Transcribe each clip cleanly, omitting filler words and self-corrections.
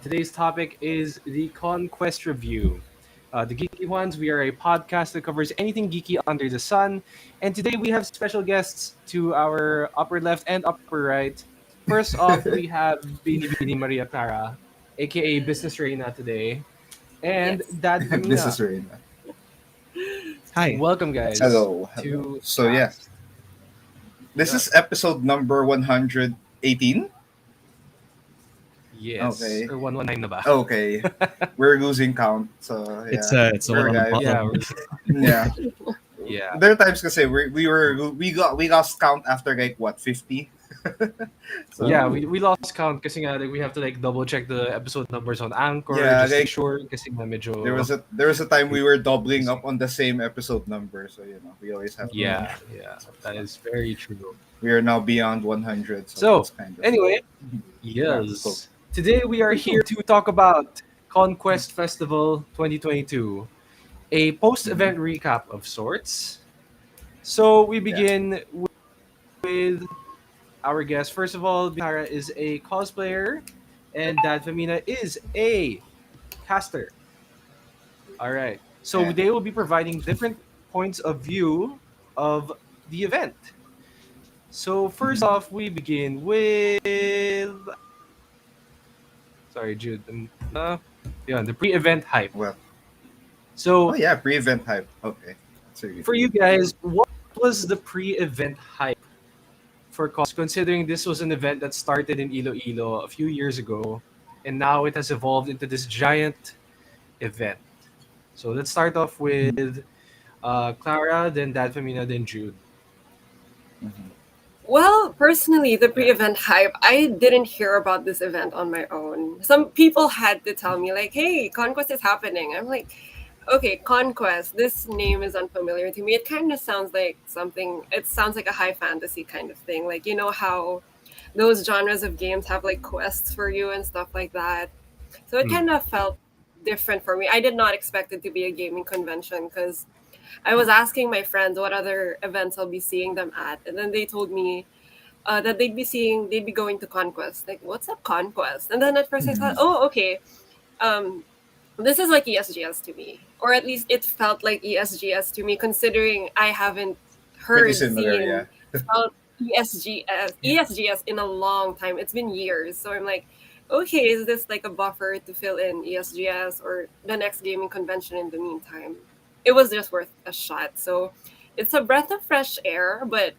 Today's topic is the CONQuest review. The Geeky Juans, we are a podcast that covers anything geeky under the sun. And today we have special guests to our upper left and upper right. First off, we have Bini Bini Maria Clara, aka Business Reina today, and Yes. Dad This Femina. is Reina. Hi. Welcome, guys, Hello, hello. to So yeah, cast. this Yeah. is episode number 118. Yes. Okay. Or 119 na ba? Okay. We're losing count. So It's yeah. it's the Sure one on the guys. Yeah, bottom. Yeah. yeah. There are times kasi we lost count after like what 50. So Yeah, we lost count kasi nga like, we have to like double check the episode numbers on Anchor yeah, just to be like sure kasi nga medyo there was a time we were doubling up on the same episode number. So we always have to. yeah, that is very true. We are now beyond 100. So, it's kind of anyway, Yeah, yes. cool. Today we are here to talk about CONQuest Festival 2022, a post-event recap of sorts. So we begin with our guest. First of all, Bihara is a cosplayer, and Dadfemina is a caster. All right. So Yeah. they will be providing different points of view of the event. So first off, we begin with sorry, Jude. Yeah, the pre-event hype. Well, So pre-event hype. Okay. That's really for you guys, what was the pre-event hype for cos? Considering this was an event that started in Iloilo a few years ago, and now it has evolved into this giant event. So let's start off with Clara, then Dadfemina, then Jude. Mhm. Well, personally, the pre-event hype, I didn't hear about this event on my own. Some people had to tell me, like, hey, Conquest is happening. I'm like, okay, Conquest, this name is unfamiliar to me. It kind of sounds like it sounds like a high fantasy kind of thing. Like, you know how those genres of games have like quests for you and stuff like that. So it Hmm. kind of felt different for me. I did not expect it to be a gaming convention because I was asking my friends what other events I'll be seeing them at, and then they told me that they'd be going to Conquest. Like, what's a Conquest? And then at first I thought, Mhm. oh, okay, um, this is like ESGS to me, or at least it felt like ESGS to me, considering I haven't Pretty heard, similar, yeah. seen, felt ESGS in a long time. It's been years, so I'm like, okay, is this like a buffer to fill in ESGS or the next gaming convention in the meantime? It was just worth a shot. So it's a breath of fresh air, but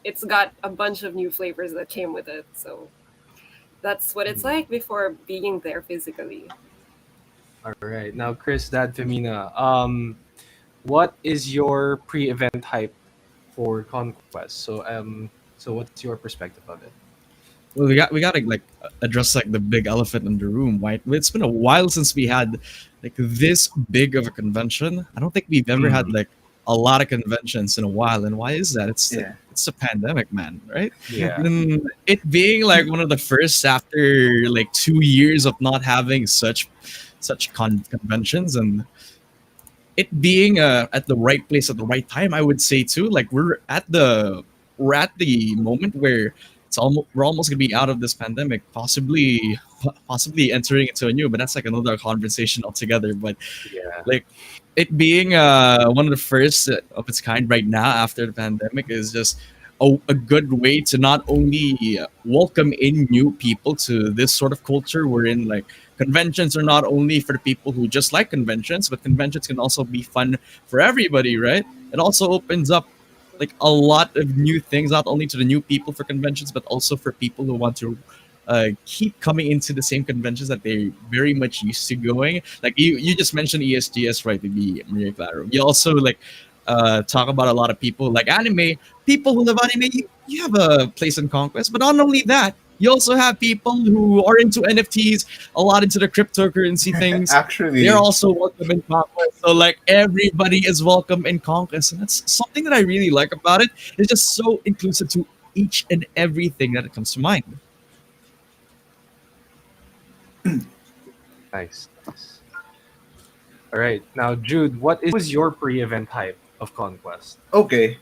it's got a bunch of new flavors that came with it. So that's what it's like before being there physically. All right. Now, Chris, Dadfemina, what is your pre-event hype for Conquest? So what's your perspective of it? Well, we gotta like address like the big elephant in the room, right? It's been a while since we had like this big of a convention. I don't think we've ever had Mm. like a lot of conventions in a while. And why is that? Yeah. It's a pandemic, man, right? Yeah. And it being like one of the first after like 2 years of not having such conventions, and it being at the right place at the right time, I would say too. Like we're at the moment where we're almost gonna be out of this pandemic, possibly entering into a new. But that's like another conversation altogether. But Yeah. like it being one of the first of its kind right now after the pandemic is just a good way to not only welcome in new people to this sort of culture. We're in like conventions are not only for the people who just like conventions, but conventions can also be fun for everybody, right? It also opens up like a lot of new things, not only to the new people for conventions, but also for people who want to keep coming into the same conventions that they're very much used to going. Like you just mentioned ESGS, right? To be Maria Clara. You also like talk about a lot of people like anime. People who love anime, you have a place in Conquest, but not only that. You also have people who are into NFTs, a lot into the cryptocurrency things. They're Actually, also welcome in Conquest. So like everybody is welcome in Conquest. And that's something that I really like about it. It's just so inclusive to each and everything that it comes to mind. Nice. Nice. All right. Now, Jude, what was your pre-event hype of Conquest? okay.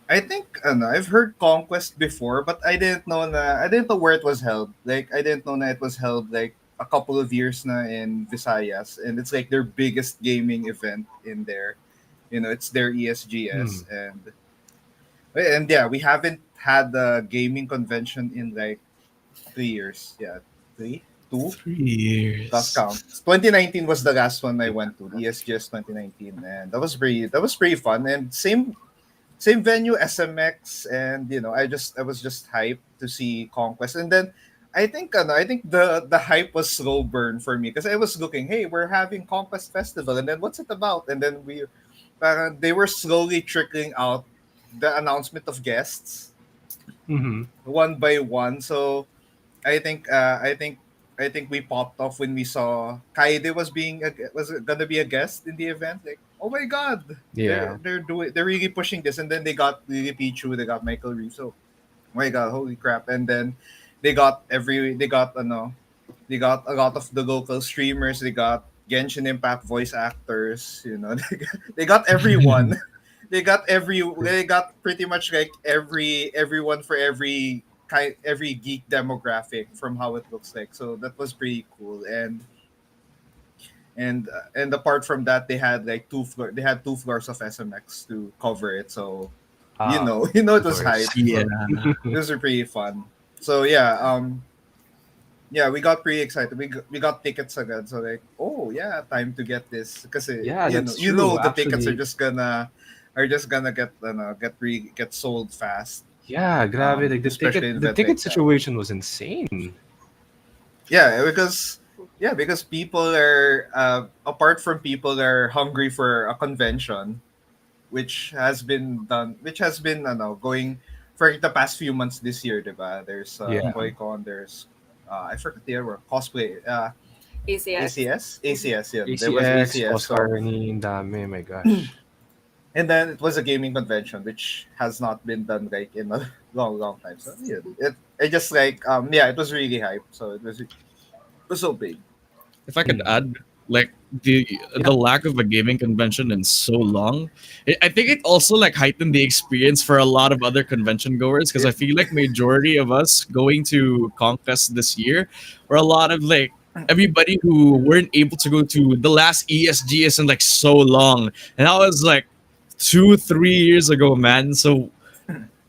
I think I've heard Conquest before, but I didn't know where it was held. Like I didn't know that it was held like a couple of years na in Visayas, and it's like their biggest gaming event in there. It's their Hmm. ESGS, and yeah, we haven't had a gaming convention in like 3 years. Yeah, three, two. Three Lost years. count. 2019 was the last one I went to, the ESGS 2019, and that was pretty fun. And same venue, SMX, and I was just hyped to see Conquest. And then I think the hype was slow burn for me because I was looking, hey, we're having Conquest Festival, and then what's it about? And then they were slowly trickling out the announcement of guests Hmm. one by one. So I think uh, I think I think we popped off when we saw Kaide was gonna be a guest in the event. Like, oh my god, Yeah. they're really pushing this, and then they got Lily Pichu, they got Michael Reeves. So, oh my god, holy crap! And then they got a lot of the local streamers. They got Genshin Impact voice actors. They got everyone. They got pretty much like everyone for every geek demographic from how it looks like. So that was pretty cool. And apart from that, they had 2 floors of SMX to cover it. So it Of was course. hype. Yeah. So it was pretty fun. So yeah, yeah, we got pretty excited. We got tickets again. So like, oh yeah, time to get this because Yeah, that's you know true. the tickets Actually, are just gonna get sold fast. yeah, grabe. Like Especially in the event ticket like that. situation was insane. Yeah, because people are apart from people are hungry for a convention, which has been going for the past few months this year, diba? There's Yeah. Toycon, there's I forgot the other word, cosplay, ACX. Mhm. ACS, yeah, there was ACX, ACS. So Oscar, ni dami. My gosh. and then it was a gaming convention, which has not been done like in a long time. So yeah, it just like yeah, it was really hype. So it was so big. If I could Hmm. add, like Yeah. the lack of a gaming convention in so long, I think it also like heightened the experience for a lot of other convention goers because I Yeah, feel like majority of us going to Conquest this year were a lot of like everybody who weren't able to go to the last ESGS in like so long, and that was like 2 3 years ago, man. So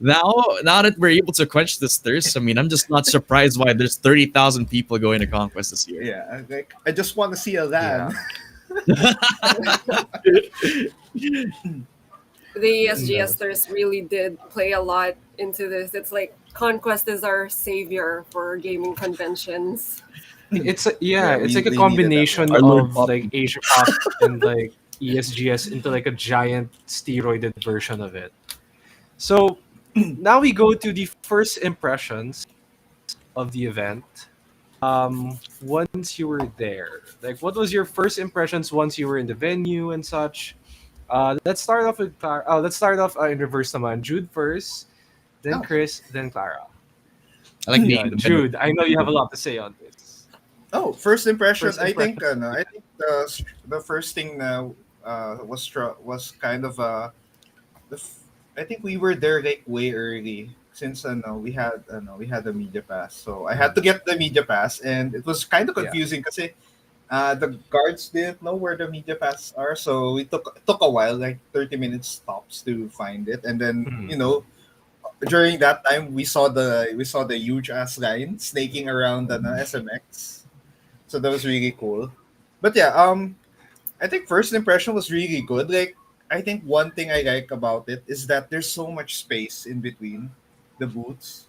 now that we're able to quench this thirst, I mean, I'm just not surprised why there's 30,000 people going to Conquest this year. yeah. Like I just want to see a Yeah. LAN. The It does. ESGsters really did play a lot into this. It's like Conquest is our savior for gaming conventions. Yeah, Yeah, it's we like a they needed that combination one. Our Lord of Pop. like Asia Pop and like ESGS into like a giant steroided version of it. So now we go to the first impressions of the event. Once you were there, like what was your first impressions once you were in the venue and such? Let's start off with Clara. Let's start off in reverse naman. Jude first, then Oh, Chris, then Clara. I like being in the middle. Jude, I know you have a lot to say on this. first impression. First impression. I think the first thing was kind of the f- I think we were there like way early since we had the media pass. So I had to get the media pass, and it was kind of Yeah. confusing because the guards didn't know where the media pass are. So it took a while, like 30 minutes stops to find it, and then Mhm. during that time we saw the huge ass line snaking around the SMX. So that was really cool. But yeah, I think first impression was really good. Like I think one thing I like about it is that there's so much space in between the booths.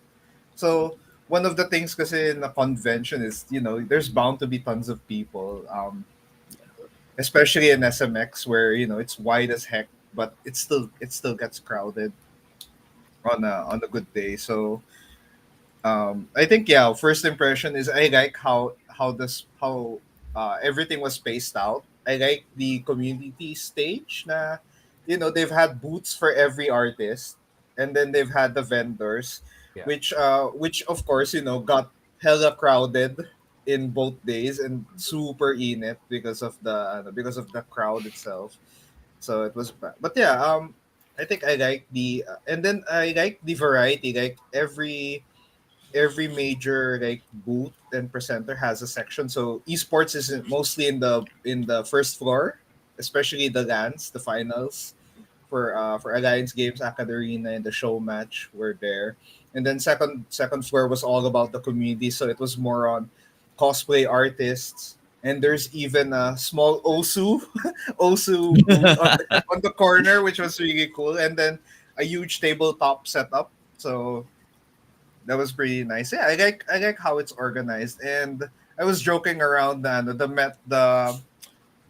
So one of the things kasi in a convention is, there's bound to be tons of people. Especially in SMX where, it's wide as heck, but it still gets crowded on a good day. So I think yeah, first impression is I like how everything was spaced out. I like the community stage na they've had booths for every artist, and then they've had the vendors, Yeah. which of course got hella crowded in both days and super in it because of the crowd itself. So it was bad. But yeah, I think I like and then I like the variety. Like every major like booth and presenter has a section. So esports is mostly in the first floor, especially the LANs, the finals for Alliance Games, Arena, and the show match were there. And then second floor was all about the community, so it was more on cosplay artists. And there's even a small Osu booth on the corner, which was really cool. And then a huge tabletop setup. So that was pretty nice. Yeah, I like how it's organized. And I was joking around the met the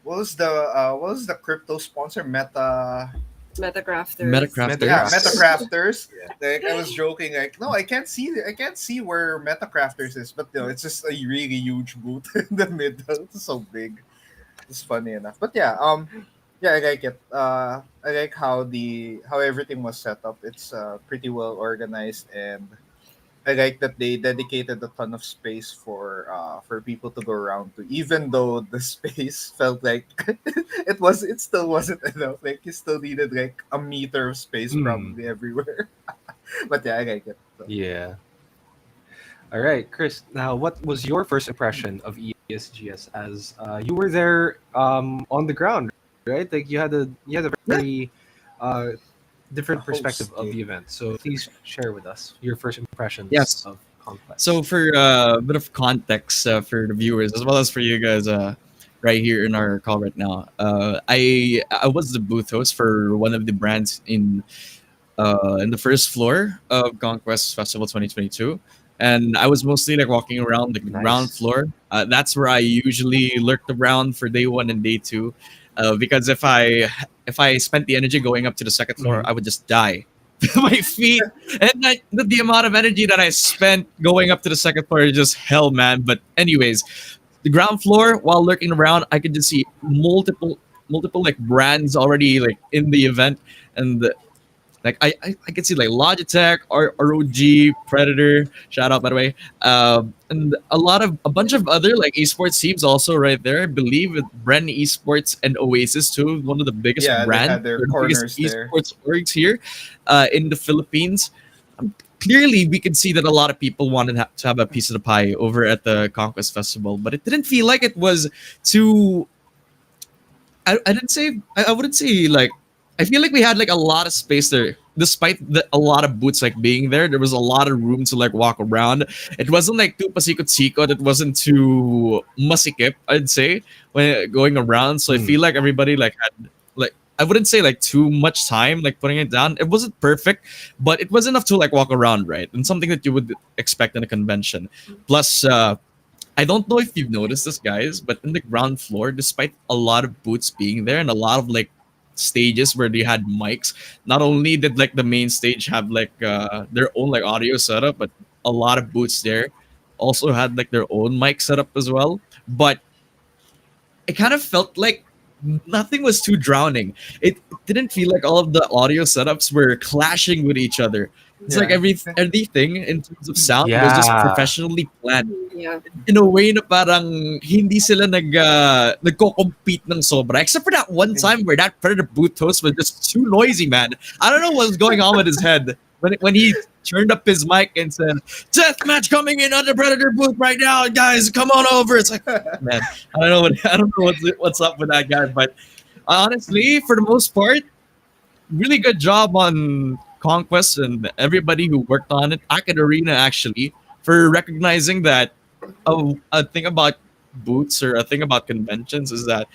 what was the crypto sponsor Metacrafters. yeah, Metacrafters. Metacrafters. Yeah. Like I was joking, like, no, I can't see where Metacrafters is, but no, it's just a really huge booth in the middle. It's so big. It's funny enough. But yeah, yeah, I like it. I like how everything was set up. It's pretty well organized, and I like that they dedicated a ton of space for people to go around to. Even though the space felt like it still wasn't enough. Like you still needed like a meter of space Hmm. probably everywhere. But yeah, I like it. So. Yeah. All right, Chris. Now, what was your first impression of ESGS as you were there on the ground, right? Like you had a Yeah. very uh, The different perspective host of the game. event. So please share with us your first impressions Yes. of So Conquest. for a bit of context for the viewers as well as for you guys right here in our call right now, I was the booth host for one of the brands in the first floor of CONQuest Festival 2022. And I was mostly like walking around the ground Nice. floor. That's where I usually lurked around for day one and day two, because if I spent the energy going up to the second floor, Mhm. I would just die. My feet and the amount of energy that I spent going up to the second floor is just hell, man. But anyways, the ground floor, while lurking around, I could just see multiple like brands already like in the event, and like I can see like Logitech, ROG, Predator, shout out by the way, and a bunch of other like esports teams also right there. I believe with Bren Esports and Oasis too, one of the biggest Yeah, they brands had their or the biggest corners there. esports orgs here in the Philippines. Clearly, we could see that a lot of people wanted to have a piece of the pie over at the Conquest Festival, but it didn't feel like it was too I didn't say I wouldn't say like I feel like we had like a lot of space there. Despite a lot of booths like being there, there was a lot of room to like walk around. It wasn't like too pasikot-sikot. It wasn't too masikip, I'd say, when going around. So I Mm. feel like everybody like had like I wouldn't say like too much time like putting it down. It wasn't perfect, but it was enough to like walk around, right? And something that you would expect in a convention. Plus, I don't know if you've noticed this, guys, but in the ground floor, despite a lot of booths being there and a lot of like stages where they had mics, not only did like the main stage have like their own like audio setup, but a lot of booths there also had like their own mic setup as well. But it kind of felt like nothing was too drowning. It didn't feel like all of the audio setups were clashing with each other. It's like Yeah. everything in terms of sound was just Yeah. professionally planned Yeah. in a way na parang hindi sila nagko-compete ng sobra. Except for that one time where that Predator booth host was just too noisy, man. I don't know what was going on with his head when he turned up his mic and said, "Death match coming in on the Predator booth right now, guys. Come on over." It's like, man, I don't know what's up with that guy, but honestly, for the most part, really good job on Conquest and everybody who worked on it. Arena actually for recognizing that a thing about booths or a thing about conventions is that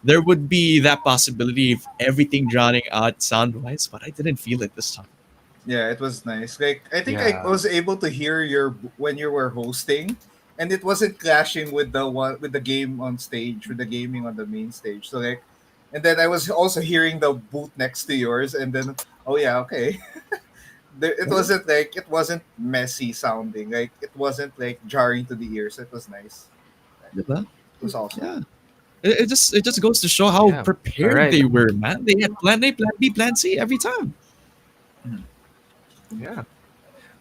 there would be that possibility of everything drowning out sound wise, but I didn't feel it this time. Yeah, it was nice. Like I think I Yeah. was able to hear when you were hosting, and it wasn't clashing with the game on stage, with the gaming on the main stage. So like, and then I was also hearing the booth next to yours, and then oh yeah, okay. It wasn't messy sounding. Like it wasn't like jarring to the ears. It was nice. Diba? It was awesome. Yeah. It just goes to show how Yeah. All prepared right. they were, man. They had plan A, plan B, plan C every time. Mhm. Yeah.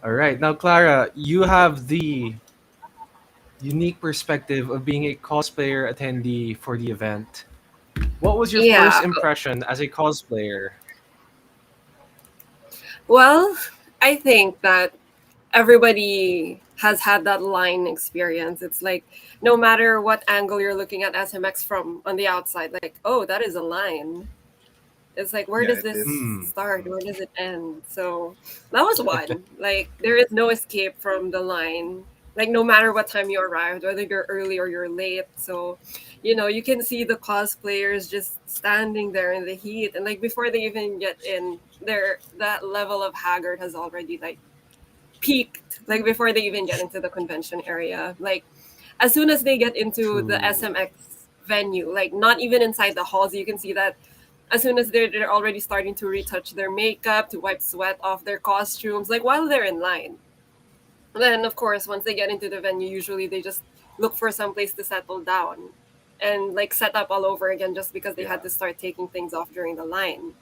All right. Now, Clara, you have the unique perspective of being a cosplayer attendee for the event. What was your first Yeah. impression as a cosplayer? Well, I think that everybody has had that line experience. It's like no matter what angle you're looking at SMX from on the outside, like, oh, that is a line. It's like, where Yeah, does it this is. Mm. start? Where does it end? So that was one. Like, there is no escape from the line. Like, no matter what time you arrived, whether you're early or you're late. So, you can see the cosplayers just standing there in the heat. And, like, before they even get in, that level of haggard has already, like, peaked. Like, before they even get into the convention area. Like, as soon as they get into the True. SMX venue, like, not even inside the halls, you can see that as soon as they're already starting to retouch their makeup, to wipe sweat off their costumes, like while they're in line. Then, of course, once they get into the venue, usually they just look for some place to settle down and like set up all over again just because they had Yeah. to start taking things off during the line.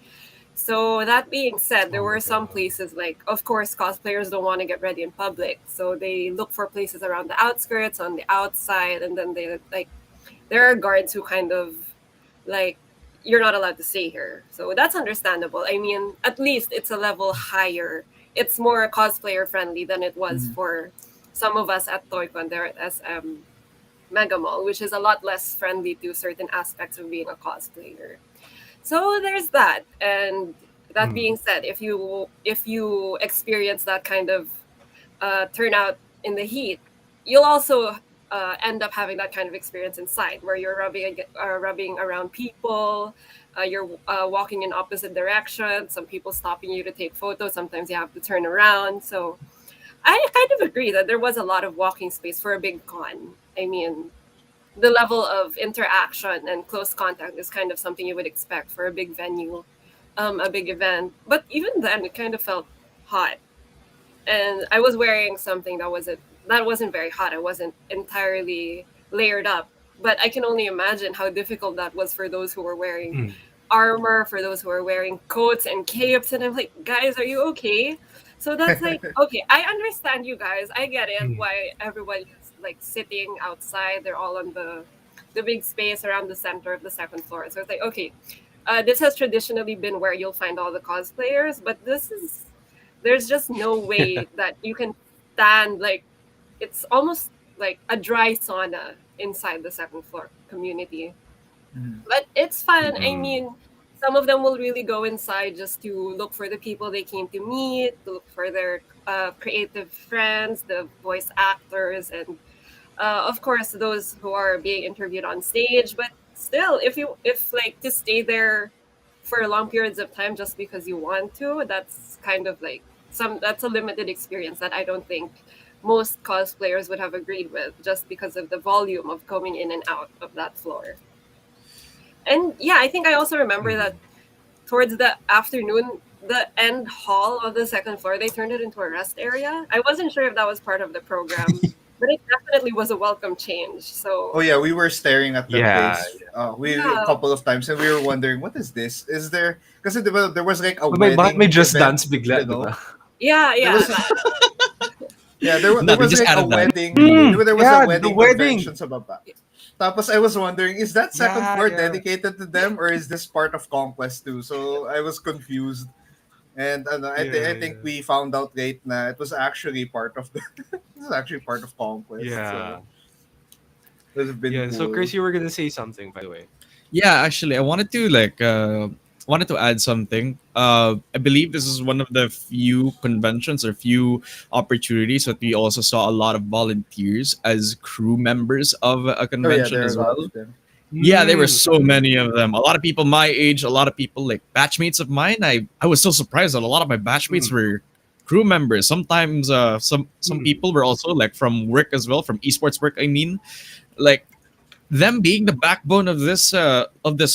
So that being said, there Oh my were some god. places like, of course, cosplayers don't want to get ready in public, so they look for places around the outskirts, on the outside, and then they like there are guards who kind of like you're not allowed to stay here. So that's understandable. I mean, at least it's a level higher. It's more cosplayer friendly than it was Mhm. for some of us at ToyCon there at SM Mega Mall, which is a lot less friendly to certain aspects of being a cosplayer. So there's that. And that Mm. being said, if you experience that kind of turnout in the heat, you'll also end up having that kind of experience inside, where you're rubbing around people, you're walking in opposite directions. Some people stopping you to take photos. Sometimes you have to turn around. So I kind of agree that there was a lot of walking space for a big con. I mean, the level of interaction and close contact is kind of something you would expect for a big venue, a big event. But even then, it kind of felt hot, and I was wearing something that wasn't very hot. I wasn't entirely layered up, but I can only imagine how difficult that was for those who were wearing Mm. armor, for those who were wearing coats and capes. And I'm like, guys, are you okay? So that's like, okay, I understand you guys. I get it Mm. why everybody is like sitting outside. They're all on the big space around the center of the second floor. So it's like, okay, this has traditionally been where you'll find all the cosplayers, but there's just no way that you can stand like it's almost like a dry sauna inside the second floor community. Mhm. But it's fun. I Mm. mean, some of them will really go inside just to look for the people they came to meet, to look for their creative friends, the voice actors, and of course those who are being interviewed on stage. But still, if like to stay there for long periods of time just because you want to, that's kind of like that's a limited experience that I don't think most cosplayers would have agreed with, just because of the volume of coming in and out of that floor. And yeah, I think I also remember Mm. that towards the afternoon, the end hall of the second floor, they turned it into a rest area. I wasn't sure if that was part of the program, but it definitely was a welcome change. Oh So yeah, we were staring at the Yeah. place. We a yeah, couple of times, and we were wondering, what is this? Is there? Because there was like a Bakit may wedding just event, dance bigla, you di know. ba? yeah, There yeah. was Yeah, there No, they was just like a added that. wedding. Mm. There was a Yeah, the wedding wedding. convention sa baba. Tapos I was wondering, is that second Yeah, floor yeah. dedicated to them, or is this part of Conquest too? So I was confused. And I Yeah, think yeah. we found out late na it was actually part of the it was actually part of Conquest. So Yeah. it would have been Yeah. So cool. Chris, you were gonna say something, by the way. Yeah, actually, I wanted to wanted to add something. I believe this is one of the few conventions or few opportunities that we also saw a lot of volunteers as crew members of a Oh yeah, convention there are as a lot of well. them. Yeah, there were Mm. so many of them. A lot of people my age, a lot of people like batchmates of mine. I was so surprised that a lot of my batchmates Mm. were crew members. Sometimes some Mm. people were also like from work as well, from esports work. I mean, like them being the backbone of this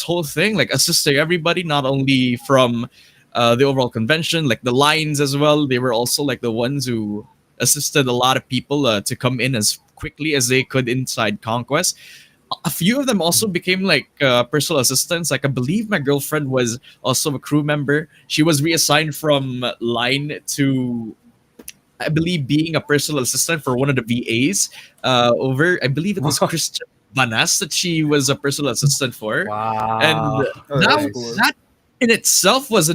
whole thing, like assisting everybody, not only from the overall convention, like the lines as well. They were also like the ones who assisted a lot of people to come in as quickly as they could inside Conquest. A few of them also Mm. became like personal assistants. Like I believe my girlfriend was also a crew member. She was reassigned from line to, I believe, being a personal assistant for one of the VAs over. I believe it was Christian Vanas that she was a personal assistant for, and Wow. Oh, that that's Nice. cool. that in itself was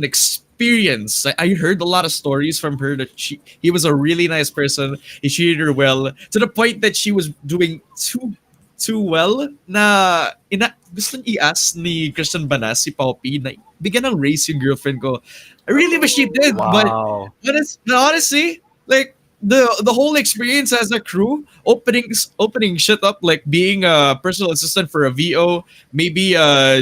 experience. I heard a lot of stories from her that he was a really nice person. He treated her well to the point that she was doing too well na gusto niya i-ask ni Christian Banas si Poppy na bigyan ng raise yung girlfriend ko. I really wish she did, but Wow. honestly, like the whole experience as a crew, opening shit up, like being a personal assistant for a VO, maybe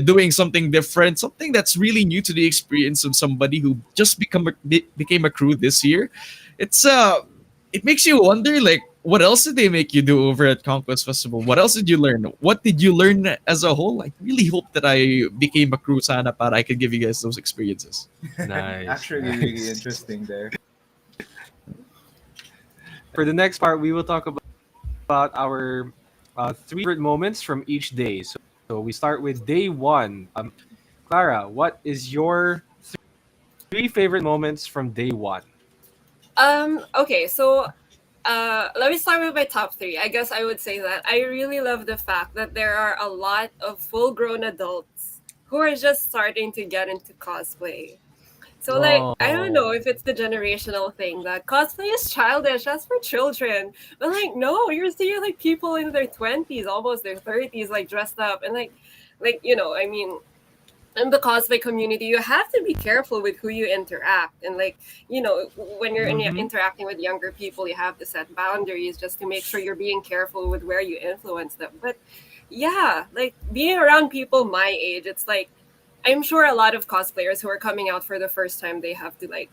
doing something different, something that's really new to the experience of somebody who just became a crew this year. It makes you wonder, like, what else did they make you do over at CONQuest Festival? What else did you learn? What did you learn as a whole? I really hope that I became a crew sana para I could give you guys those experiences. Nice. Actually, nice. really interesting there. For the next part, we will talk about our three favorite moments from each day. So we start with day one. Klara, what is your three favorite moments from day one? Okay, so let me start with my top three. I guess I would say that I really love the fact that there are a lot of full-grown adults who are just starting to get into cosplay. So, like, I don't know if it's the generational thing that cosplay is childish, that's for children. But, like, no, you're seeing, like, people in their 20s, almost their 30s, like, dressed up. And, like you know, I mean, in the cosplay community, you have to be careful with who you interact. And, like, you know, when you're interacting with younger people, you have to set boundaries just to make sure you're being careful with where you influence them. But, yeah, like, being around people my age, it's like, I'm sure a lot of cosplayers who are coming out for the first time, they have to, like,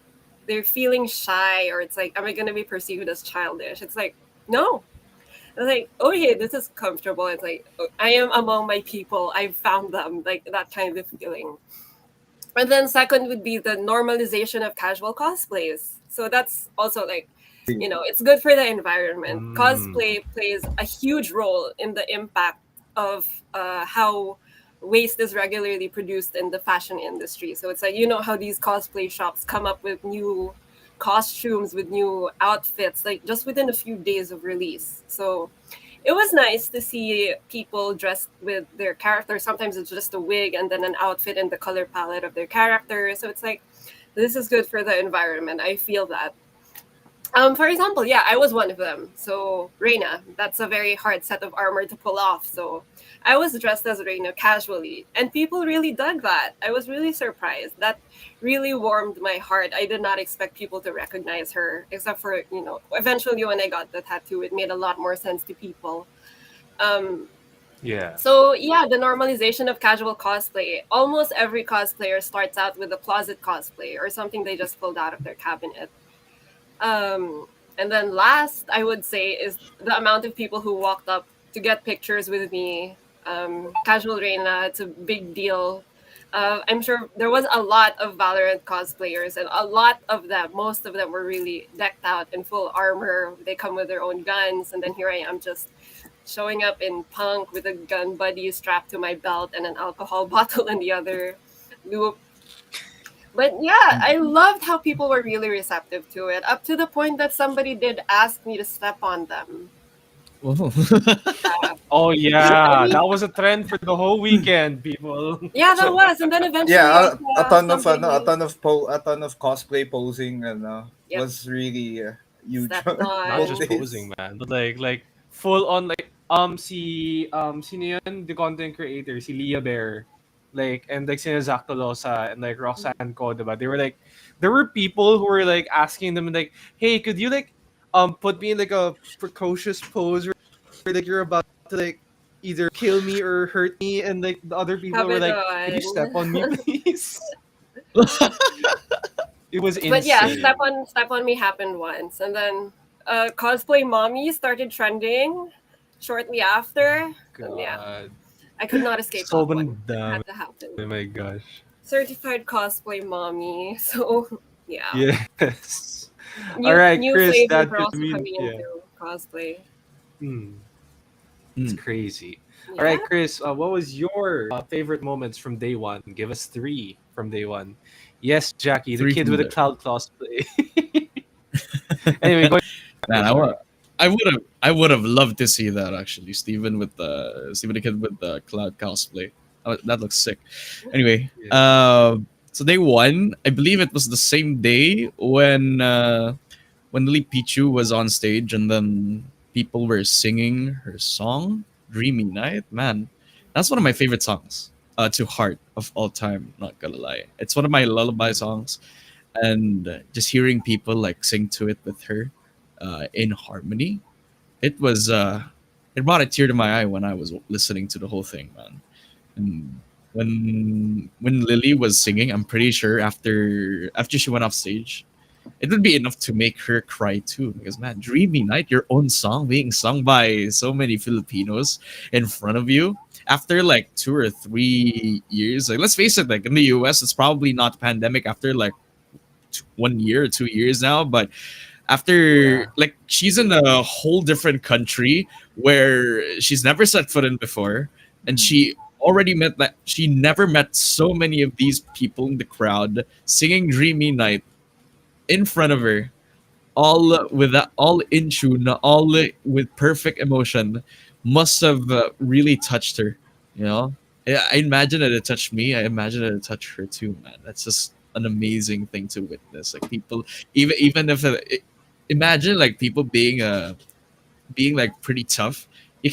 they're feeling shy, or it's like, am I going to be perceived as childish? It's like, no. It's like, okay, this is comfortable. It's like, I am among my people. I've found them, like that kind of feeling. And then second would be the normalization of casual cosplays. So that's also like, you know, it's good for the environment. Cosplay plays a huge role in the impact of how waste is regularly produced in the fashion industry. So it's like, you know how these cosplay shops come up with new costumes, with new outfits, like just within a few days of release. So it was nice to see people dressed with their character. Sometimes it's just a wig and then an outfit in the color palette of their character. So it's like, this is good for the environment. I feel that. For example, yeah, I was one of them. So Reina, that's a very hard set of armor to pull off. So I was dressed as Reina casually, and people really dug that. I was really surprised. That really warmed my heart. I did not expect people to recognize her, except for, you know, eventually when I got the tattoo, it made a lot more sense to people. Yeah. So yeah, the normalization of casual cosplay. Almost every cosplayer starts out with a closet cosplay or something they just pulled out of their cabinet. And then last, I would say, is the amount of people who walked up to get pictures with me. Casual Reina, it's a big deal. I'm sure there was a lot of Valorant cosplayers, and a lot of them, most of them were really decked out in full armor. They come with their own guns, and then here I am just showing up in punk with a gun buddy strapped to my belt and an alcohol bottle in the other loop. But yeah, I loved how people were really receptive to it, up to the point that somebody did ask me to step on them. Whoa. Yeah. Oh yeah, that was a trend for the whole weekend, people. Yeah, that was, and then eventually, Yeah, a ton of somebody a ton of cosplay posing and Yep. was really huge. stepped Not on. just Both days. posing, man, but like full on, like sino yun, the content creator, si Leah Bear, like, and like sina Zach Tolosa and like Roxanne Co, diba? They were like, there were people who were like asking them like, hey, could you like put me in like a precocious pose where like you're about to like either kill me or hurt me, and like the other people were like, could you step on me, please? It was insane. But yeah, step on me happened once, and then cosplay mommy started trending shortly after. And yeah, God. I could not escape that Sobrang one. It dami. had to happen. Oh my gosh. Certified cosplay mommy. So yeah. Yes. All right, new Chris, flavors that were could also mean, coming yeah. into cosplay. It's Mm. crazy. Yeah. All right, Chris, what was your favorite moments from day one? Give us three from day one. Yes, Jackie, the Three kid from with a there. cloud cosplay. Anyway, go Man, ahead. I would have loved to see that actually. Steven the kid with the cloud cosplay. That looks sick. Anyway, Yeah. So day one, I believe it was the same day when Lily Pichu was on stage and then people were singing her song, Dreamy Night. Man, that's one of my favorite songs to heart of all time, not gonna lie. It's one of my lullaby songs. And just hearing people like sing to it with her in harmony, it was, it brought a tear to my eye when I was listening to the whole thing, man. And when Lily was singing, I'm pretty sure after she went off stage, it would be enough to make her cry too. Because man, "Dreamy Night," your own song being sung by so many Filipinos in front of you after like 2 or 3 years. Like let's face it, like in the US, it's probably not pandemic after like 1 year or 2 years now, but after Yeah. like she's in a whole different country where she's never set foot in before, and she never met so many of these people in the crowd singing "Dreamy Night" in front of her, all with that, all in tune, all with perfect emotion, must have really touched her. You know, I imagine that it touched me. I imagine that it touched her too, man. That's just an amazing thing to witness. Like people, even if imagine like people being like pretty tough. You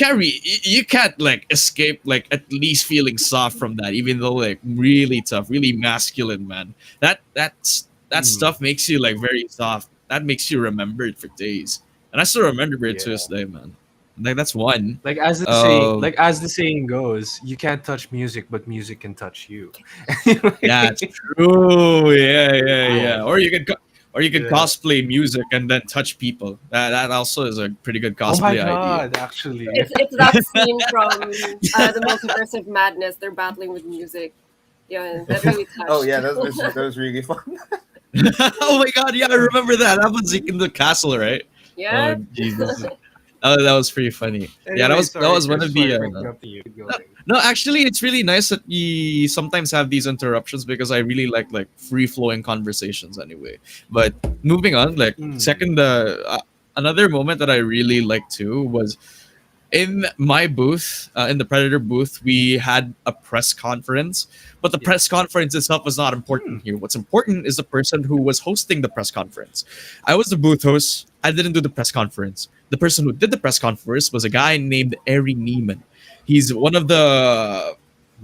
can't like escape like at least feeling soft from that, even though like really tough, really masculine, man. That Mm, stuff makes you like very soft. That makes you remember it for days. And I still remember it to yeah. this day, man. Like that's one. Like as the saying goes, you can't touch music, but music can touch you. That's true. Yeah, yeah, Yeah. yeah. Or you could Yeah. cosplay music and then touch people. That also is a pretty good Oh my cosplay idea. god, actually. It's that scene from the Multiverse of Madness. They're battling with music. Yeah, that really Oh touched. yeah, that was really fun. Oh my god, yeah, I remember that. That was in the castle, right? Oh Yeah. Jesus. Oh, that was pretty funny. Yeah, that Anyway, was that sorry, was one Chris, of for the interrupting you. Keep going. no, actually, it's really nice that you sometimes have these interruptions because I really like free flowing conversations anyway. But moving on, like Mm, second, another moment that I really liked too was in my booth, in the Predator booth, we had a press conference, but the yeah. press conference itself was not Hmm. important here. What's important is the person who was hosting the press conference. I was the booth host. I didn't do the press conference. The person who did the press conference was a guy named Ari Neiman. He's one of the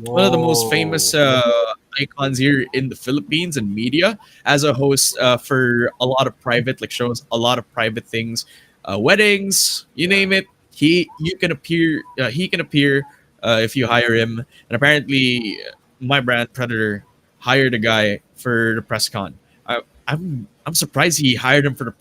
most famous Whoa. icons here in the Philippines and media as a host for a lot of private like shows, a lot of private things, weddings, you Yeah. name it. He can appear if you hire him. And apparently, my brand Predator hired a guy for the press con. I'm surprised he hired him for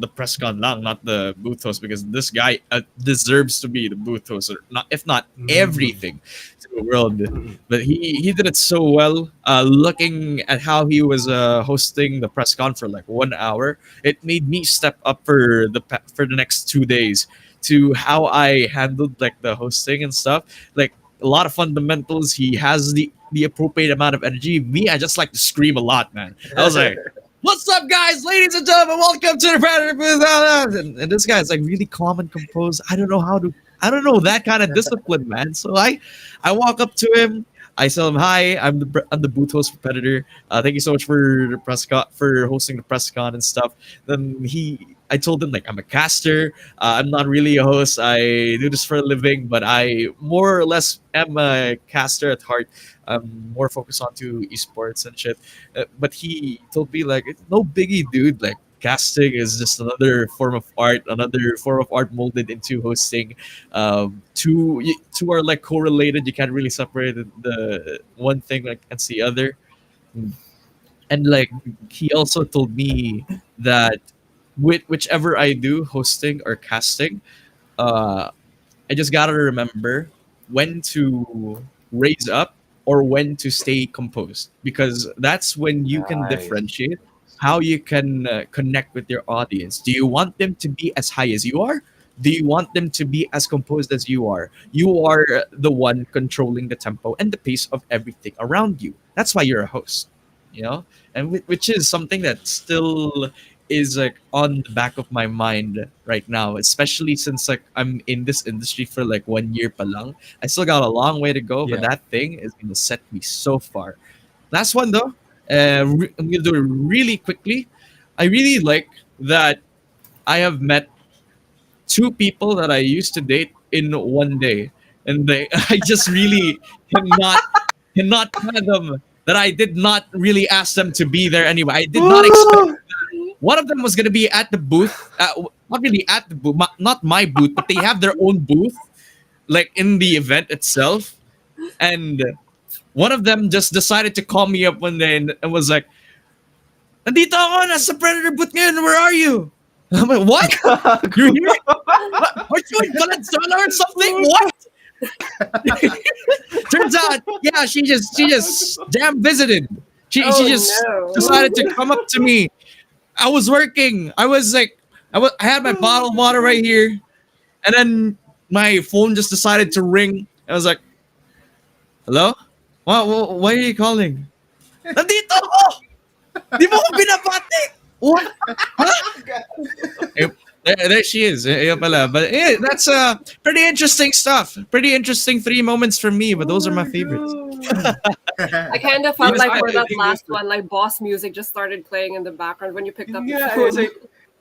the press con lang, not the booth host, because this guy deserves to be the booth host, or not if not Mm, everything to the world. mm, But he did it so well. Looking at how he was hosting the press con for like 1 hour, it made me step up for the next 2 days to how I handled like the hosting and stuff. Like a lot of fundamentals. He has the appropriate amount of energy. Me, I just like to scream a lot, man. I was like, "What's up, guys, ladies and gentlemen? Welcome to the Predator Booth." And this guy's like really calm and composed. I don't know how to. I don't know that kind of discipline, man. So I walk up to him. I tell him, "Hi, I'm the booth host for Predator. Thank you so much for the press con, for hosting the press con and stuff." Then I told him like I'm a caster. I'm not really a host. I do this for a living, but I more or less am a caster at heart. I'm more focused onto esports and shit. But he told me like it's no biggie, dude. Like casting is just another form of art molded into hosting. Two are like correlated. You can't really separate the one thing like against the other. And like he also told me that with whichever I do, hosting or casting, uh, I just gotta remember when to raise up or when to stay composed, because that's when you can nice. differentiate how you can connect with your audience. Do you want them to be as high as you are? Do you want them to be as composed as you are? You are the one controlling the tempo and the pace of everything around you. That's why you're a host, you know, and which is something that still is like on the back of my mind right now, especially since like I'm in this industry for like 1 year pa lang. I still got a long way to go, but Yeah. that thing is gonna set me so far. Last one though. I'm gonna do it really quickly. I really like that I have met two people that I used to date in one day, and I just really cannot fathom that I did not really ask them to be there anyway. I did not expect one of them was gonna be at the booth, not really at the booth, not my booth, but they have their own booth, like in the event itself, and one of them just decided to call me up one day and was like, "Nandito ako, nasa Predator booth ngayon. Where are you?" I'm like, "What? You're here? Aren't you in Valenzuela or something? What?" Turns out, yeah, she just damn visited. She just no. decided to come up to me. I was working. I was like, I had my bottle of water right here, and then my phone just decided to ring. I was like, "Hello? Why are you calling?" "Nandito ako! Di mo ko binabati!" "What? Huh?" There she is. Ayun pala. But that's pretty interesting stuff. Pretty interesting 3 moments for me, but those are my favorites. I kind of felt Yes, like for I that think last this- one, like boss music just started playing in the background when you picked up the Yeah, phone. it's like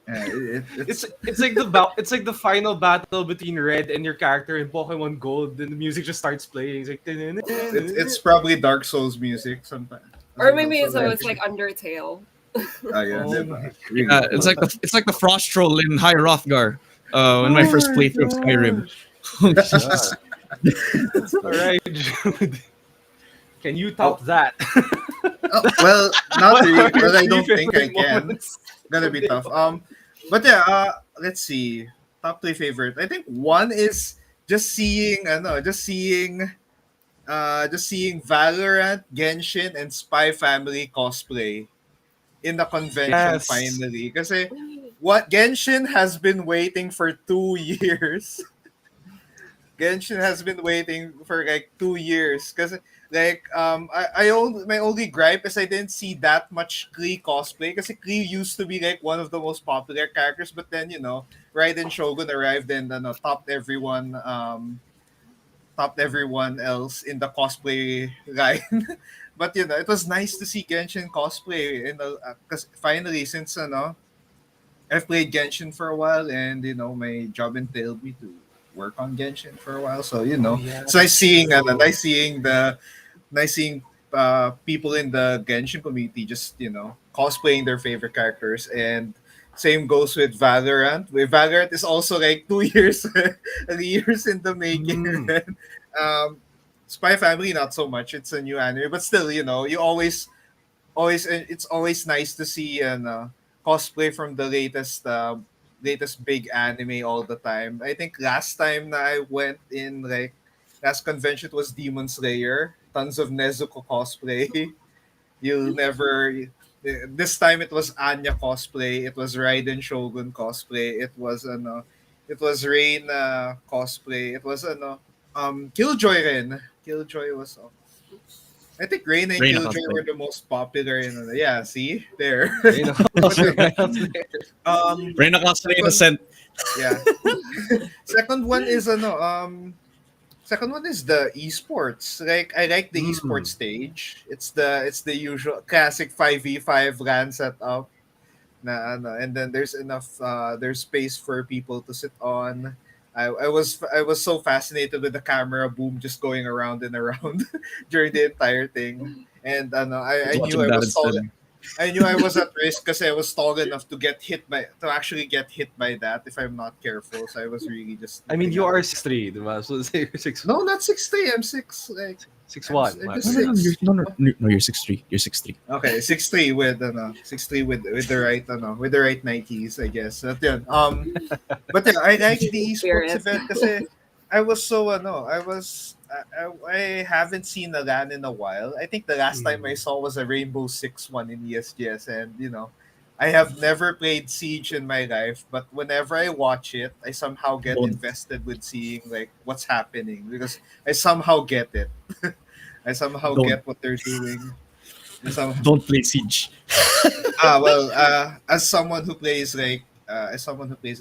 Yeah, it's like it's like the final battle between Red and your character in Pokemon Gold, and the music just starts playing. It's like it's probably Dark Souls music sometimes. Or maybe it's also almost like Undertale. Oh yeah, Oh diba? my Really It's like the frost troll in High Rothgar. In my first playthrough of Skyrim. All right, Jude. Can you top that? Oh, well, not What really. are your Well, I three don't think I favorite can. moments? Gonna be tough. But yeah. Let's see. Top three favorite. I think one is just seeing. Just seeing Valorant, Genshin, and Spy Family cosplay in the convention Yes. finally. Kasi what Genshin has been waiting for 2 years. Genshin has been waiting for like 2 years because my only gripe is I didn't see that much Klee cosplay because Klee used to be like one of the most popular characters, but then Raiden Shogun arrived and topped everyone else in the cosplay line. But it was nice to see Genshin cosplay in the because finally since I've played Genshin for a while, and my job entailed me to work on Genshin for a while. So Oh yeah, it's nice that's seeing true. nice seeing people in the Genshin community just cosplaying their favorite characters, and same goes with Valorant. With Valorant is also like 2 years, 3 years in the making. Mm. um, Spy Family not so much. It's a new anime, but still, you always it's always nice to see cosplay from the latest big anime all the time. I think last time that I went in last convention was Demon Slayer. Tons of Nezuko cosplay. You'll never This time it was Anya cosplay, it was Raiden Shogun cosplay, it was Rain cosplay, it was Killjoy rin. Killjoy was I think Rain and Reina Killjoy cosplay. were the most popular yeah, see? There. You know, But yeah, um Reina cosplay second, innocent. yeah. Second one is second one is the esports. Like I like the esports mm. stage. It's the usual classic 5v5 LAN setup. And then there's space for people to sit on. I was so fascinated with the camera boom just going around and around during the entire thing. And I was I knew watching I that was tall. instead. I knew I was at risk because I was tall enough to actually get hit by that if I'm not careful. So I was really just I mean, looking you out. are 6'3", diba? So say you're No, not 6'3". I'm six. Like six I'm, one. I'm My just No, no, no, six. no, you're 6'3". You're 6'3". Okay, 6'3" with the right with the right Nikes, I guess. But yeah, I like the esports Spirit. event kasi I was so I haven't seen a LAN in a while. I think the last time I Mm. saw was a Rainbow Six one in ESGS, and I have never played Siege in my life, but whenever I watch it, I somehow get Don't invested with seeing like what's happening because I somehow get it. I somehow don't get what they're doing. I somehow don't play Siege. well, as someone who plays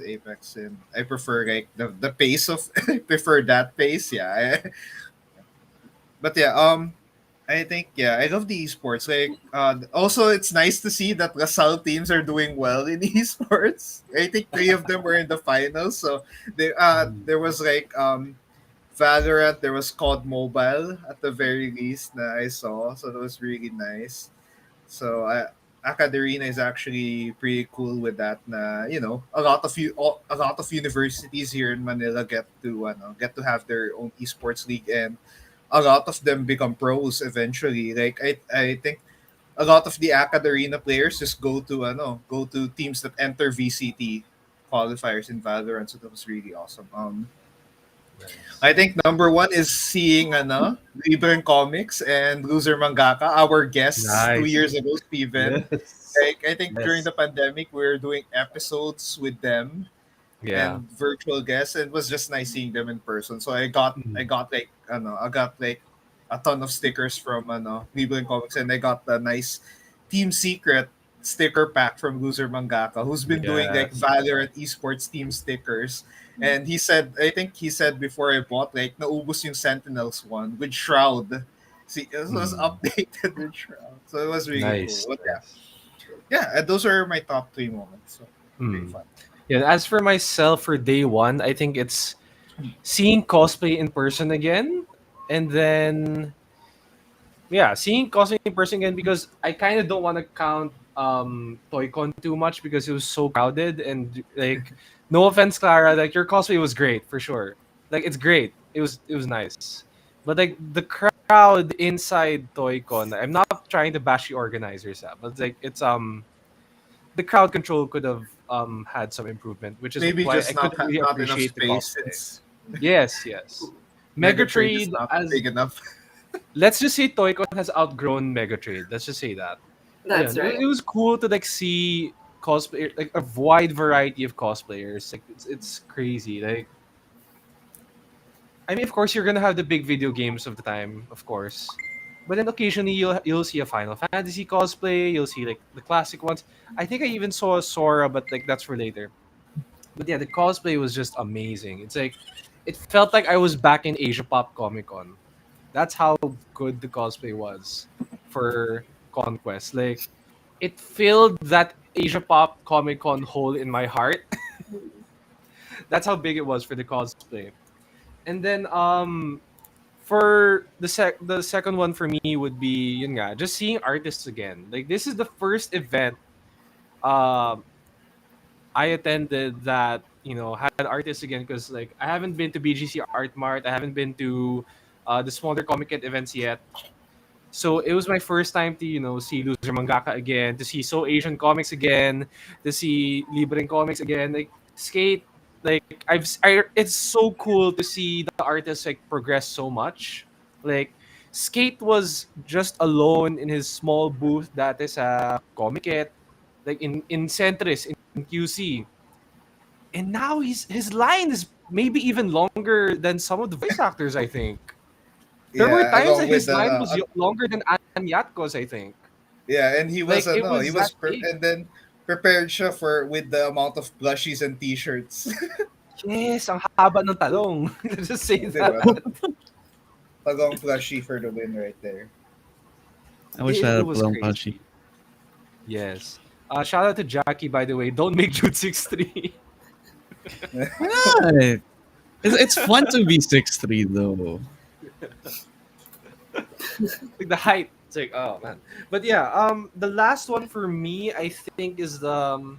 Apex, and I prefer like the pace of I prefer that pace. Yeah, but yeah, I think yeah, I love the esports. Like also it's nice to see that Lasal teams are doing well in esports. I think three of them were in the finals. So there was like Valorant, there was COD Mobile at the very least that I saw. So that was really nice. So Academia is actually pretty cool with that. Na a lot of universities here in Manila get to have their own esports league, and a lot of them become pros eventually. Like I think a lot of the Academia players just go to teams that enter VCT qualifiers in Valorant. So that was really awesome. Nice. I think number one is seeing Libreng Comics and Loser Mangaka, our guests 2 years Nice. ago, Steven. Yes. Like I think during Yes. the pandemic we were doing episodes with them Yeah. and virtual guests, and it was just nice seeing them in person. So I Mm. got like I got like a ton of stickers from Libreng Comics, and I got the nice Team Secret sticker pack from Loser Mangaka, who's been doing like Yes. Valorant esports team stickers. And he said, I think he said before I bought, like, naubos yung Sentinels one with Shroud. See, it was Mm. updated with Shroud. So it was really cool. Nice. But yeah, Nice. yeah, those are my top three moments. So pretty Mm. fun. Yeah. As for myself, for day one, I think it's seeing cosplay in person again, and then yeah, seeing cosplay in person again because I kind of don't want to count ToyCon too much because it was so crowded and like no offense, Clara, like your cosplay was great for sure. Like it's great. It was nice. But like the crowd inside ToyCon, I'm not trying to bash the organizers but it's like it's the crowd control could have had some improvement, which is Maybe why I just couldn't really not enough appreciate the space cosplay. since Yes, yes. Megatrade is Megatrade not as big enough. let's just say Toycon has outgrown Megatrade. Let's just say that. But yeah, That's right. it was cool to like see cosplay like a wide variety of cosplayers. Like it's crazy. Like I mean, of course, you're gonna have the big video games of the time, of course. But then occasionally you'll see a Final Fantasy cosplay. You'll see like the classic ones. I think I even saw a Sora, but like that's for later. But yeah, the cosplay was just amazing. It's like it felt like I was back in Asia Pop Comic Con. That's how good the cosplay was for Conquest. Like it filled that Asia Pop Comic Con hole in my heart. That's how big it was for the cosplay. And then for the second one for me would be yun nga, just seeing artists again. Like this is the first event um I attended that had artists again because like I haven't been to BGC Art Mart, I haven't been to the smaller Comic Con events yet. So it was my first time to see Loser Mangaka again, to see So Asian Comics again, to see Libreng Comics again. Like Skate, like it's so cool to see the artists like progress so much. Like Skate was just alone in his small booth that is a Comic like in Centris in QC, and now his line is maybe even longer than some of the voice actors. I think there were Yeah, times along that with his line was longer than Anyatko's, I think. yeah, and he was Like it he was was that big. and then prepared siya for with the amount of plushies and t-shirts. Yes, ang haba ng talong. Let's just say Di that. ba? Talong plushie for the win right there. I wish I It had a was Palong crazy. Pachi. Yes. Shout out to Jackie, by the way. Don't make Jude 6'3". Why not? It's fun to be 6'3" though. Like the height. It's like, oh man. But yeah, the last one for me, I think, is the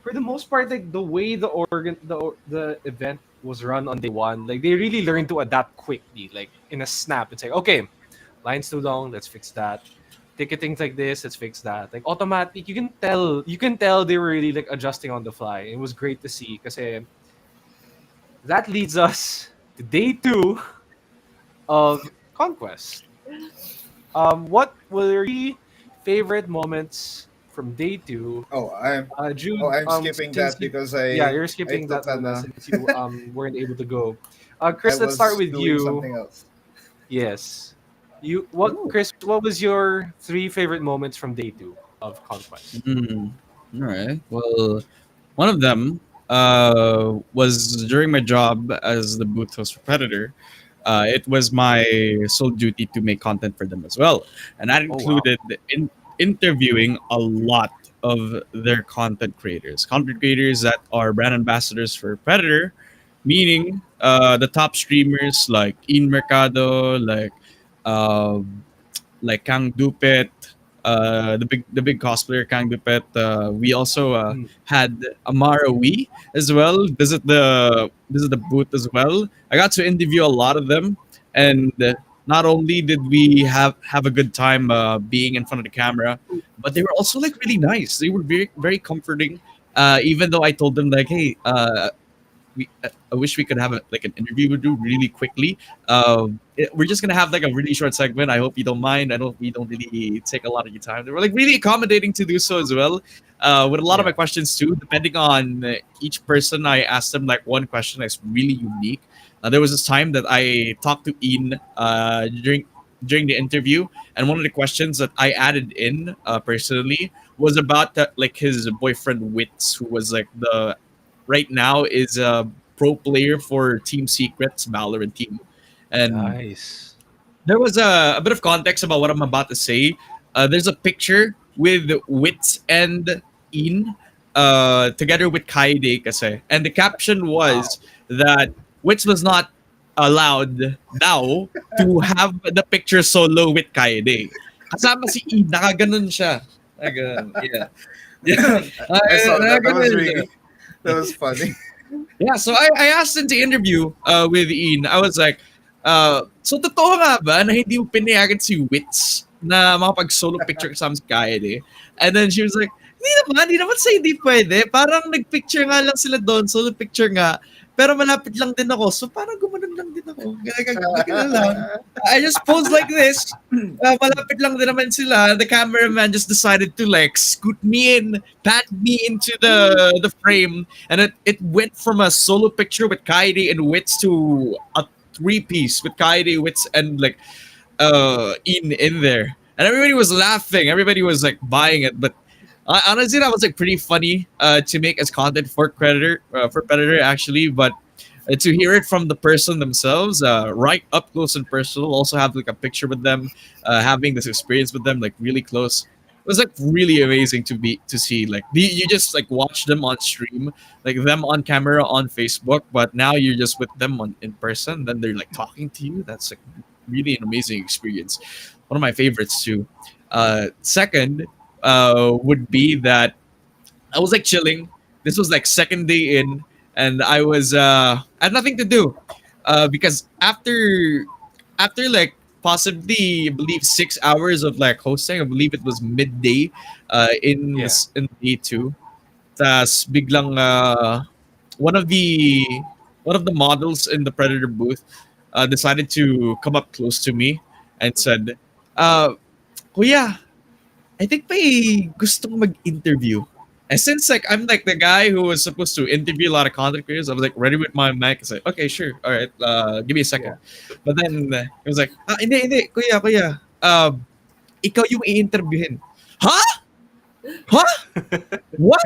for the most part, like the way the event was run on day one, like they really learned to adapt quickly, like in a snap. It's like, okay, line's too long, let's fix that. Ticketing's like this, let's fix that. Like automatic, you can tell they were really like adjusting on the fly. It was great to see because that leads us to day two of Conquest. What were your favorite moments from day two? Oh, Jude, I'm skipping since that you, because yeah, you're I skipping took that one an since you weren't able to go. I Chris, let's start was with doing you. something else. Yes, Chris? What was your three favorite moments from day two of Conquest? Hmm. All right. Well, one of them was during my job as the booth host for Predator. it was my sole duty to make content for them as well, and that Oh wow. included interviewing a lot of their content creators that are brand ambassadors for Predator, meaning the top streamers like In Mercado, like Kang Dupet, the big cosplayer Kang Dupet. We also Mm. had Amara Wee as well visit the booth as well. I got to interview a lot of them, and not only did we have a good time being in front of the camera, but they were also like really nice. They were very very comforting. Even though I told them like, hey, I wish we could have like an interview with you really quickly. We're just gonna have like a really short segment. I hope you don't mind. I don't We don't really take a lot of your time. They were like really accommodating to do so as well. With a lot of Yeah. my questions too, depending on each person, I asked them like one question that's really unique. There was this time that I talked to Ian during the interview, and one of the questions that I added in personally was about like his boyfriend Wits, who was like the right now is a pro player for Team Secret's Valorant team. And Nice. there was a bit of context about what I'm about to say. There's a picture with Wits and In together with Kaide kasi. And the caption Wow. was that Wits was not allowed now to have the picture solo with Kaide. Kasama si In, nakaganon siya. Nakaganon, yeah. Yeah. I saw that. That was Nakaganon siya. really that was funny. Yeah, so I asked him to interview with Ian. I was like, so totoo nga ba na hindi mo pinayagan si Wits na makapag-solo picture kasama si Kylie? And then she was like, hindi naman sa hindi pwede. Parang nag-picture nga lang sila doon, solo picture nga. Pero malapit lang din ako. So parang gumanon lang din ako. Ganun lang. I just posed like this. Malapit lang din naman sila. The cameraman just decided to like scoot me in, pat me into the frame, and it went from a solo picture with Kaide and Wits to a three-piece with Kaide, Wits, and like in there. And everybody was laughing. Everybody was like buying it, but honestly, that was like pretty funny to make as content for Predator actually. But to hear it from the person themselves, right up close and personal, also have like a picture with them, having this experience with them like really close. It was like really amazing to see. Like you just like watch them on stream, like them on camera on Facebook, but now you're just with them in person. Then they're like talking to you. That's like really an amazing experience. One of my favorites too. Second, would be that I was like chilling. This was like second day in, and I had nothing to do, because after like possibly I believe 6 hours of like hosting, I believe it was midday, Yeah. in day two. Tas biglang one of the one of the models in the Predator booth decided to come up close to me and said, "Kuya, I think may gusto ko mag-interview." And since like I'm like the guy who was supposed to interview a lot of content creators, I was like ready with my mic. I said, "Okay, sure, all right, give me a second." But then it was like, hindi, kuya, ikaw yung i-interviewin." Huh? Huh? What?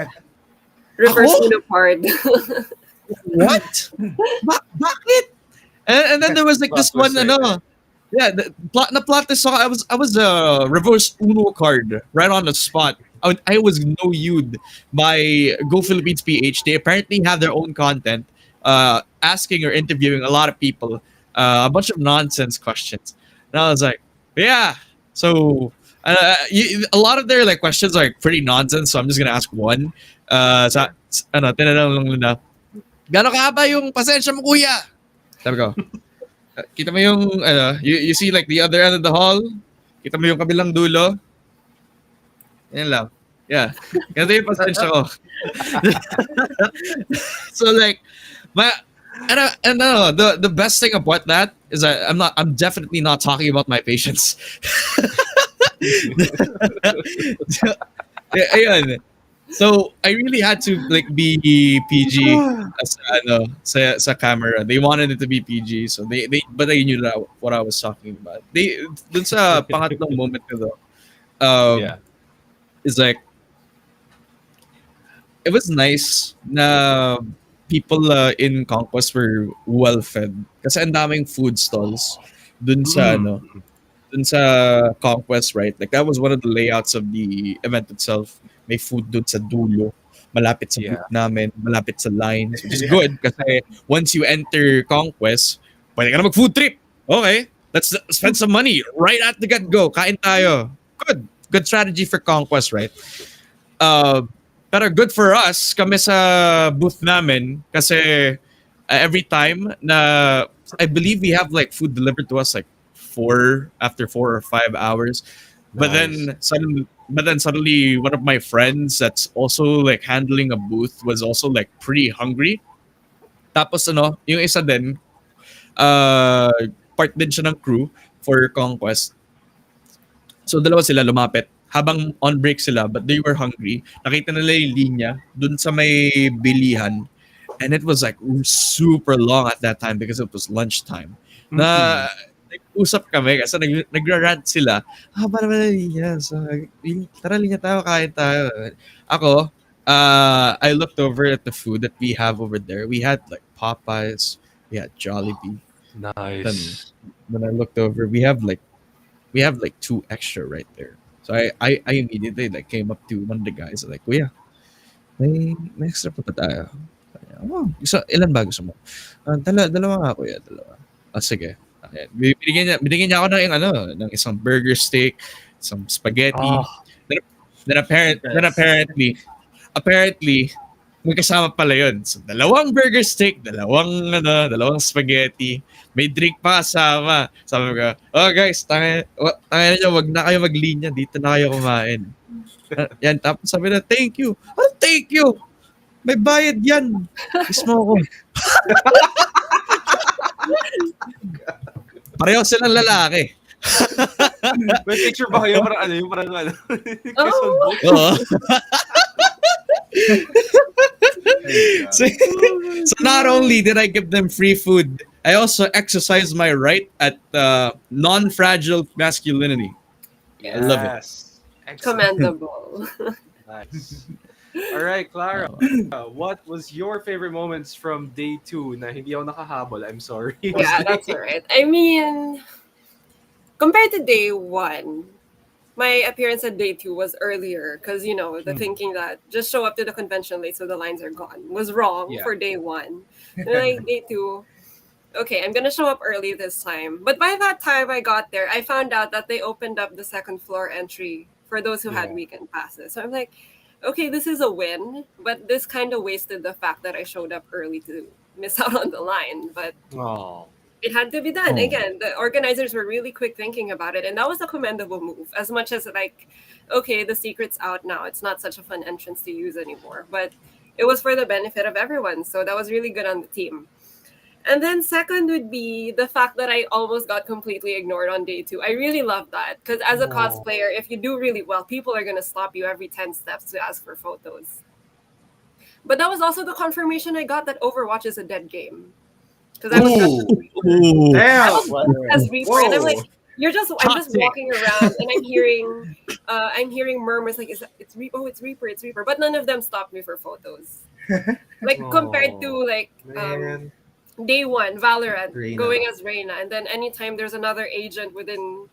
Reverse Ako? Leopard. What? Bakit? And then there was like this Plot one, twist right ano, yeah, the plot this song. I was a reverse Uno card right on the spot. I was no you'd by Go Philippines PH. They apparently have their own content, asking or interviewing a lot of people, a bunch of nonsense questions. And I was like, yeah. So a lot of their like questions are pretty nonsense. So I'm just gonna ask one. Ano, tinanong lang nila, gano'n kahaba yung pasensya mo, kuya? Sabi ko, kita mo yung, you see like the other end of the hall? Kita mo yung kabilang dulo? Yan lang. Yeah. Ganito yung pasensya ko. So like, my, the best thing about that is that I'm definitely not talking about my patients. Ayun. So I really had to like be PG sa camera. They wanted it to be PG, so they knew that what I was talking about. Dun sa pangatlong moment ko though, Yeah. is like it was nice na people in Conquest were well fed kasi ang daming food stalls dun sa Mm. ano, dun sa Conquest, right? Like that was one of the layouts of the event itself. May food dun sa dulo, malapit sa booth Yeah. namin, malapit sa lines, which is Yeah. good kasi once you enter Conquest, pwede ka na mag-food trip. Okay, let's spend some money right at the get-go. Kain tayo. Good. Good strategy for Conquest, right? Uh, pero good for us, kami sa booth namin kasi every time na I believe we have like food delivered to us like after 4 or 5 hours. But Nice. then suddenly one of my friends that's also like handling a booth was also like pretty hungry. Tapos ano, yung isa din, uh, part din siya ng crew for Conquest. So dalawa sila lumapit habang on break sila but they were hungry. Nakita nila yung linya dun sa may bilihan and it was like super long at that time because it was lunchtime. Na nag-usap kami kasi nagra-rant sila. Haba naman na linya. So, tara linya tayo, kain tayo. Ako, I looked over at the food that we have over there. We had like Popeyes, we had Jollibee. Nice. When I looked over, we have like two extra right there. So I immediately like came up to one of the guys like, Kuya, may extra pa ba tayo? Oh, ilan ba gusto mo? Dalawa nga kuya, dalawa. Sige. Ayan. Binigyan niya ako ng ng isang burger steak, some spaghetti. Oh, Then apparently may kasama pala yun. So, dalawang burger steak, dalawang spaghetti, may drink pa kasama. Sabi ko, oh guys, tangin nyo, wag na kayo maglinya, dito na kayo kumain. Yan, tapos sabi na, thank you. Oh, thank you. May bayad yan. Mismo ko. Pareho silang lalaki. may picture ba kayo? Parang Oh. Oo. so, so not only did I give them free food, I also exercised my right at non-fragile masculinity. I love it. Excellent. Commendable. Nice. All right, Clara. What was your favorite moments from day 2 na hindi ako nakahabol? I'm sorry. Yeah, that's all right. I mean, compared to day 1, my appearance at day 2 was earlier because, you know, the thinking that just show up to the convention late so the lines are gone was wrong Yeah. for day 1. And like day 2, okay, I'm going to show up early this time. But by that time I got there, I found out that they opened up the second floor entry for those who had Yeah. weekend passes. So I'm like, okay, this is a win, but this kind of wasted the fact that I showed up early to miss out on the line. But Oh. it had to be done. Oh. Again, the organizers were really quick thinking about it, and that was a commendable move. As much as like, okay, the secret's out now, it's not such a fun entrance to use anymore, but it was for the benefit of everyone, so that was really good on the team. And then second would be the fact that I almost got completely ignored on day 2. I really love that because as a Oh. cosplayer, if you do really well, people are gonna stop you every 10 steps to ask for photos. But that was also the confirmation I got that Overwatch is a dead game. Because I was Ooh. Damn. as Reaper, and I'm like, I'm just Toxic. walking around and I'm hearing murmurs like, it's Reaper, but none of them stopped me for photos. Like compared to like Man. day 1, Valorant, Reyna. going as Reyna, and then anytime there's another agent within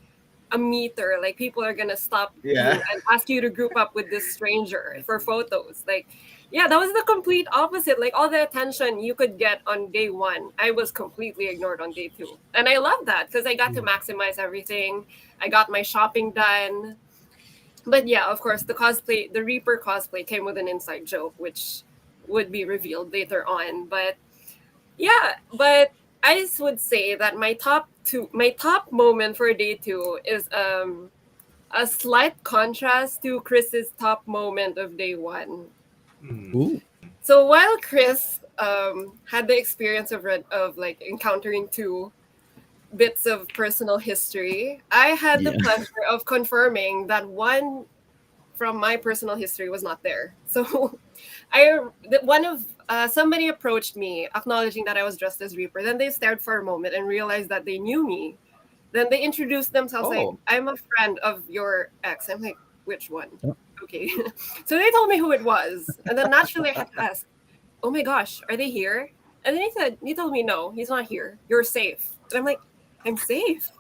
a meter, like people are gonna stop Yeah. you and ask you to group up with this stranger for photos. Like, yeah, that was the complete opposite. Like all the attention you could get on day 1, I was completely ignored on day 2, and I love that because I got to maximize everything. I got my shopping done. But yeah, of course, the Reaper cosplay came with an inside joke, which would be revealed later on. But yeah, but I would say that my top moment for day 2 is a slight contrast to Chris's top moment of day 1. Ooh. So while Chris had the experience of like encountering 2 bits of personal history, I had the Yeah. pleasure of confirming that one from my personal history was not there. So somebody approached me acknowledging that I was dressed as Reaper. Then they stared for a moment and realized that they knew me. Then they introduced themselves like, Oh. I'm a friend of your ex. I'm like, which one? Oh. Okay. So they told me who it was. And then naturally I had to ask, "Oh my gosh, are they here?" And then he told me, "No, he's not here. You're safe." And I'm like, "I'm safe."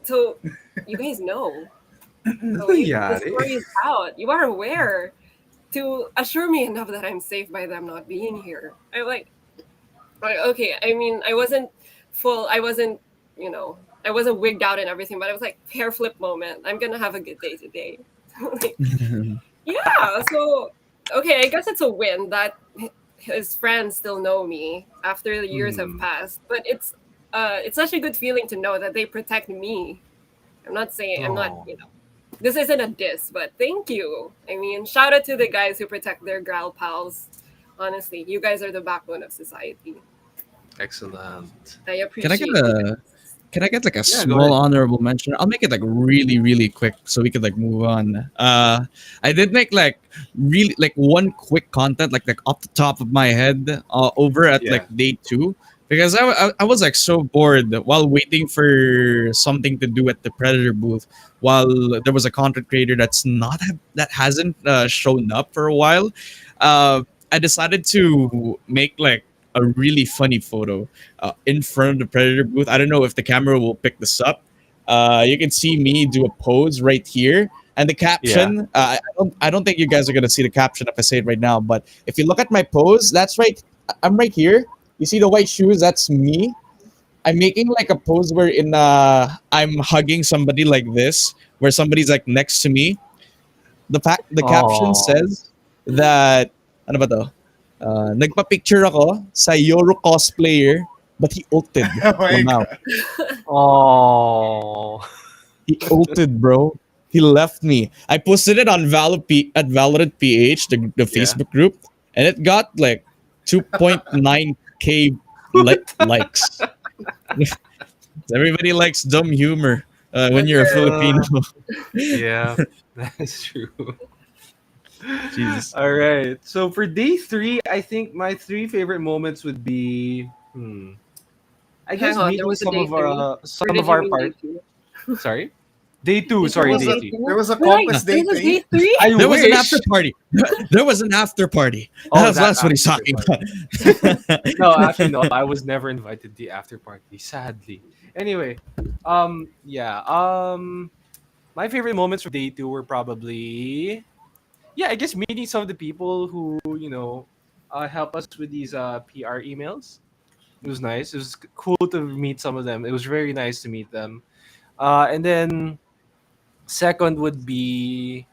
So you guys know. So the Yeah. story is out. You are aware to assure me enough that I'm safe by them not being here. I'm like, okay. I mean, I wasn't full. I wasn't, you know, I wasn't wigged out and everything, but I was like hair flip moment. I'm gonna have a good day today. Like, yeah. So okay, I guess it's a win that his friends still know me after the years have Hmm. passed. But it's such a good feeling to know that they protect me. I'm not saying I'm not, Oh, this isn't a diss, but thank you. I mean, shout out to the guys who protect their growl pals. Honestly, you guys are the backbone of society. excellent. I Can I get appreciate you a guys. can I get like a Yeah, go small ahead. honorable mention? I'll make it like really, really quick so we could like move on. I did make like really like one quick content like off the top of my head over at like Yeah. day two because I was like so bored while waiting for something to do at the Predator booth while there was a content creator that hasn't shown up for a while. Uh, I decided to make like a really funny photo in front of the Predator booth. I don't know if the camera will pick this up. You can see me do a pose right here. And the Yeah. caption, I don't think you guys are gonna see the caption if I say it right now. But if you look at my pose, that's right. I'm right here. You see the white shoes? That's me. I'm making like a pose where I'm hugging somebody like this, where somebody's like next to me. The caption Oh. says that ano ba to? Nagpa-picture ako sa Euro cosplayer but he ulted. Oh my Lamau. god. Oh. He ulted, bro. He left me. I posted it on at Valorant PH, the Yeah. Facebook group, and it got like 2.9k likes. Everybody likes dumb humor when you're a Filipino. Yeah, that's true. Jesus. All right. So for day three, I think my three favorite moments would be, I Hang guess on, there meeting was a day three, or some did of you our mean day part. two? Sorry, day two. There Sorry, was day a day three. there two. was a We're like, conquest there day was day 3. three. I There was an after wish. party. There was an after party. Oh, that That's what he's after talking party. about. No, actually, no. I was never invited to the after party. Sadly. Anyway, yeah. My favorite moments from day two were probably, yeah, I guess meeting some of the people who help us with these PR emails. It was nice. It was cool to meet some of them. It was very nice to meet them. And then second would be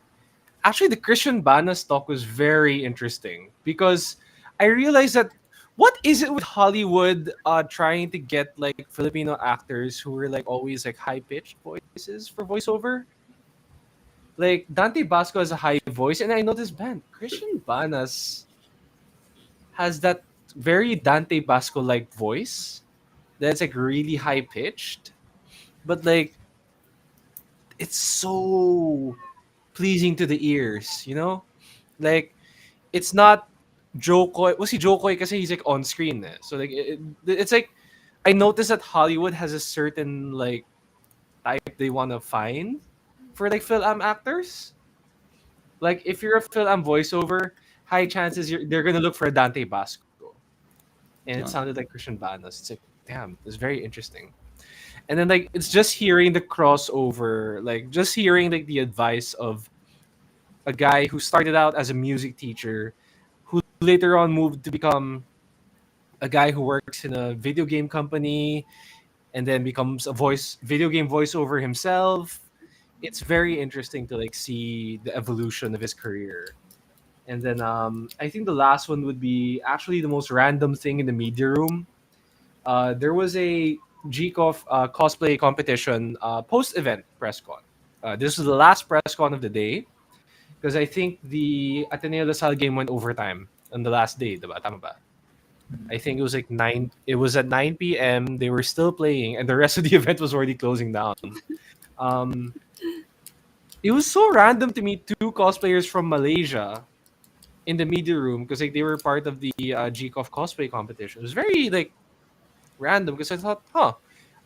actually the Christian Bana's talk was very interesting because I realized that what is it with Hollywood trying to get like Filipino actors who were like always like high pitched voices for voiceover? Like Dante Basco has a high voice, and I know this band Christian Banas has that very Dante Basco like voice that's like really high pitched, but like it's so pleasing to the ears, you know? Like it's not Joe Coy. Was he Joe Coy? Because he's like on screen. Eh. So like it's like I noticed that Hollywood has a certain like type they want to find for like film actors. Like if you're a film voiceover, high chances they're gonna look for a Dante Basco, and it sounded like Christian Banos. It's like damn, it's very interesting. And then like it's just hearing the crossover, like just hearing like the advice of a guy who started out as a music teacher, who later on moved to become a guy who works in a video game company and then becomes a video game voiceover himself. It's very interesting to like see the evolution of his career. And then I think the last one would be actually the most random thing in the media room. There was a GCOF cosplay competition post event press con. This was the last press con of the day because I think the Ateneo Lasal game went overtime on the last day, diba? Tama ba? I think it was like 9. It was at 9 p.m. They were still playing, and the rest of the event was already closing down. Um, it was so random to meet two cosplayers from Malaysia in the media room because like they were part of the GCOF cosplay competition. It was very like random because I thought, huh,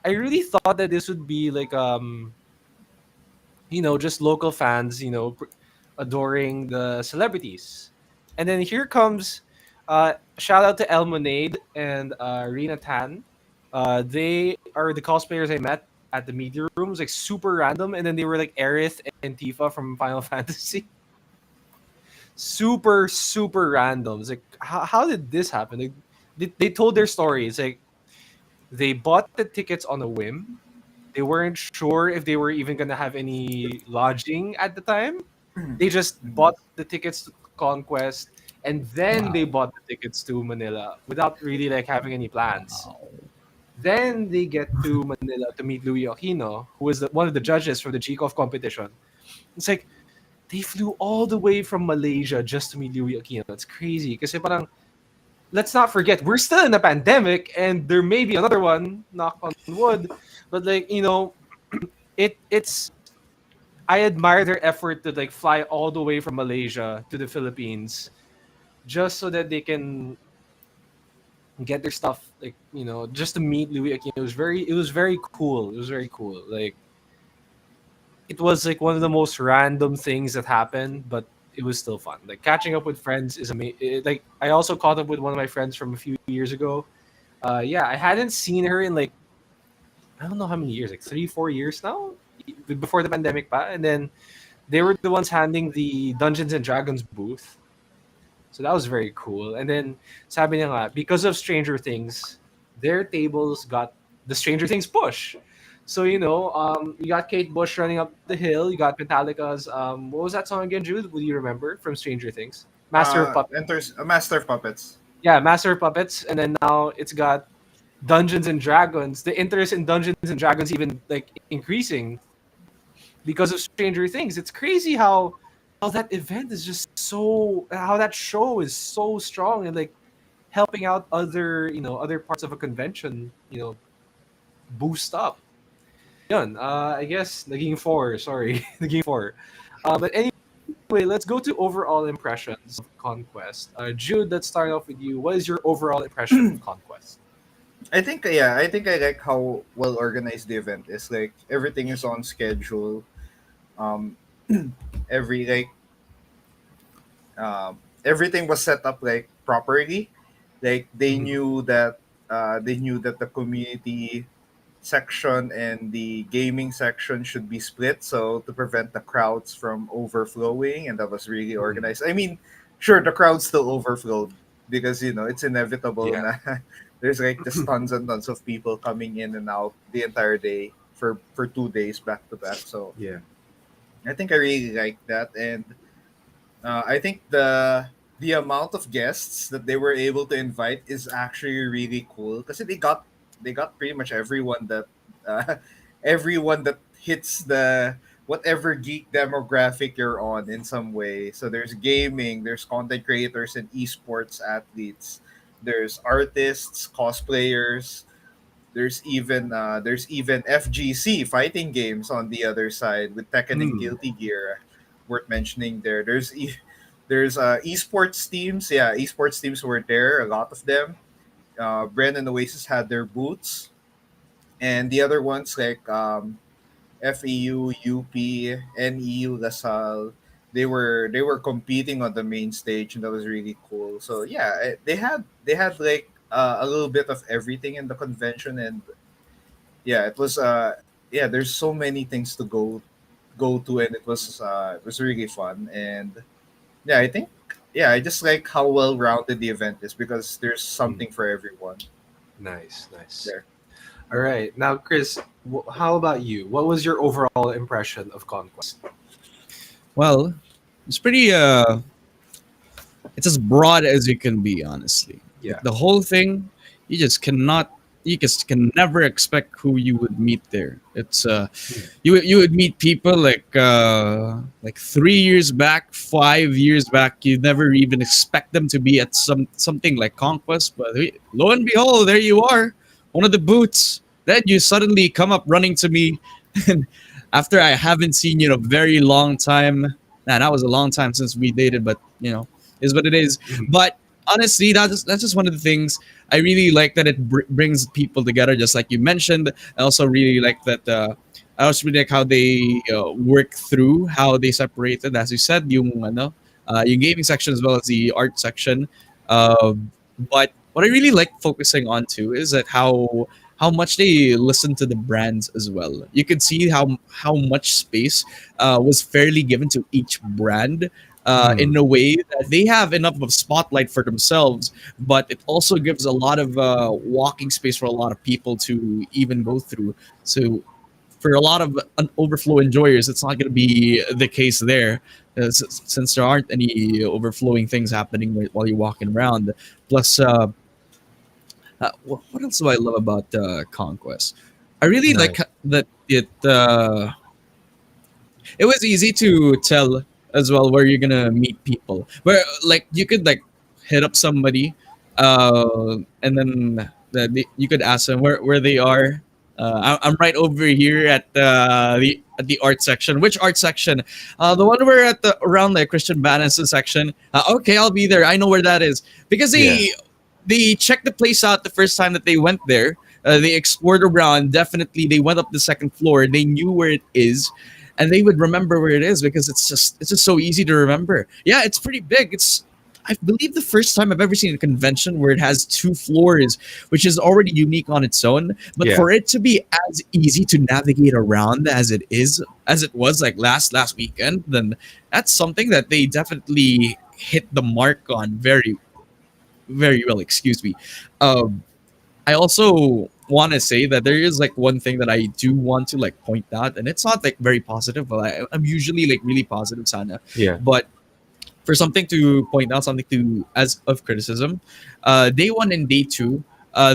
I really thought that this would be like just local fans, adoring the celebrities. And then here comes Shout out to Elmonade and Rina Tan. They are the cosplayers I met at the media rooms, like super random, and then they were like Aerith and Tifa from Final Fantasy. Super, super random. It's like, how did this happen? Like, they told their story. It's like they bought the tickets on a whim. They weren't sure if they were even gonna have any lodging at the time. They just bought the tickets to Conquest, and then they Wow. bought the tickets to Manila without really like having any plans. Wow. Then they get to Manila to meet Louis Aquino, who is one of the judges for the G-Golf competition. It's like they flew all the way from Malaysia just to meet Louis Aquino. That's crazy. Kasi parang, let's not forget, we're still in a pandemic, and there may be another one, knock on wood. But like, it's I admire their effort to like fly all the way from Malaysia to the Philippines just so that they can get their stuff, like, just to meet Louis Aquino. It was very cool. It was very cool. Like, it was like one of the most random things that happened, but it was still fun. Like, catching up with friends is amazing. Like, I also caught up with one of my friends from a few years ago. Yeah, I hadn't seen her in like, I don't know how many years, like 3, 4 years now, before the pandemic, pa. And then they were the ones handling the Dungeons and Dragons booth. So that was very cool. And then sabi niya nga, because of Stranger Things, their tables got the Stranger Things push. So you got Kate Bush running up the hill. You got Metallica's what was that song again, Jude? Would you remember from Stranger Things? Master of Puppets. Enters a Master of Puppets. Yeah, Master of Puppets. And then now it's got Dungeons and Dragons. The interest in Dungeons and Dragons even like increasing because of Stranger Things. It's crazy how that event is just so how that show is so strong and like helping out other parts of a convention, boost up. Yun, I guess naging four, sorry. Naging four. But anyway, let's go to overall impressions of Conquest. Jude, let's start off with you. What is your overall impression of Conquest? I think I like how well organized the event is. Like everything is on schedule. Um, every like everything was set up like properly. Like Mhm. they knew that the community section and the gaming section should be split so to prevent the crowds from overflowing, and that was really Mhm. organized. I mean, sure, the crowd still overflowed because it's inevitable Yeah. na there's like just tons and tons of people coming in and out the entire day for 2 days back to back. So Yeah. I think I really like that, and I think the amount of guests that they were able to invite is actually really cool because they got pretty much everyone that uh, everyone that hits the whatever geek demographic you're on in some way. So there's gaming, there's content creators and esports athletes, there's artists, cosplayers, there's even FGC fighting games on the other side with Tekken and Mm. Guilty Gear. Worth mentioning there. There's esports teams. Yeah, esports teams were there. A lot of them. Brand and Oasis had their booths, and the other ones like FEU, UP, NEU, LaSalle. They were competing on the main stage, and that was really cool. So yeah, they had like a little bit of everything in the convention, and yeah, it was yeah. There's so many things to go to, and it was really fun. And yeah, I think I just like how well rounded the event is because there's Mhm. something for everyone Nice, nice. there. All right. Now, Chris, how about you? What was your overall impression of Conquest? Well, it's pretty it's as broad as you can be, honestly. Like Yeah. the whole thing, you just cannot, you just can never expect who you would meet there. It's Mm. you would meet people like 3 years back, 5 years back. You never even expect them to be at something like Conquest, but lo and behold, there you are, one of the booths. Then you suddenly come up running to me, and after I haven't seen you in a very long time. Nah, that was a long time since we dated, but is what it is. Mhm. But honestly, that's just one of the things I really like, that it brings people together, just like you mentioned. I also really like that. I also really like how they work through how they separated, as you said, yung gaming section as well as the art section. But what I really like focusing on too is that how much they listen to the brands as well. You can see how much space was fairly given to each brand. In a way that they have enough of a spotlight for themselves, but it also gives a lot of walking space for a lot of people to even go through. So for a lot of overflow enjoyers, it's not going to be the case there, since there aren't any overflowing things happening while you're walking around. Plus, what else do I love about Conquest? I really like Nice. that it was easy to tell as well where you're gonna meet people. Where like you could like hit up somebody, and then you could ask them where they are. I'm right over here at the art section. Which art section? The one where at the around the Christian Bannister section. Okay, I'll be there. I know where that is because Yeah. they checked the place out the first time that they went there. They explored around. Definitely, they went up the second floor. They knew where it is, and they would remember where it is because it's just so easy to remember. Yeah, it's pretty big. It's I believe the first time I've ever seen a convention where it has two floors, which is already unique on its own. But Yeah. for it to be as easy to navigate around as it was like last weekend, then that's something that they definitely hit the mark on very well. Excuse me. Um, I also want to say that there is like one thing that I do want to like point out, and it's not like very positive. But I'm usually like really positive, Sana. Yeah. But for something to point out, something to as of criticism, day one and day two,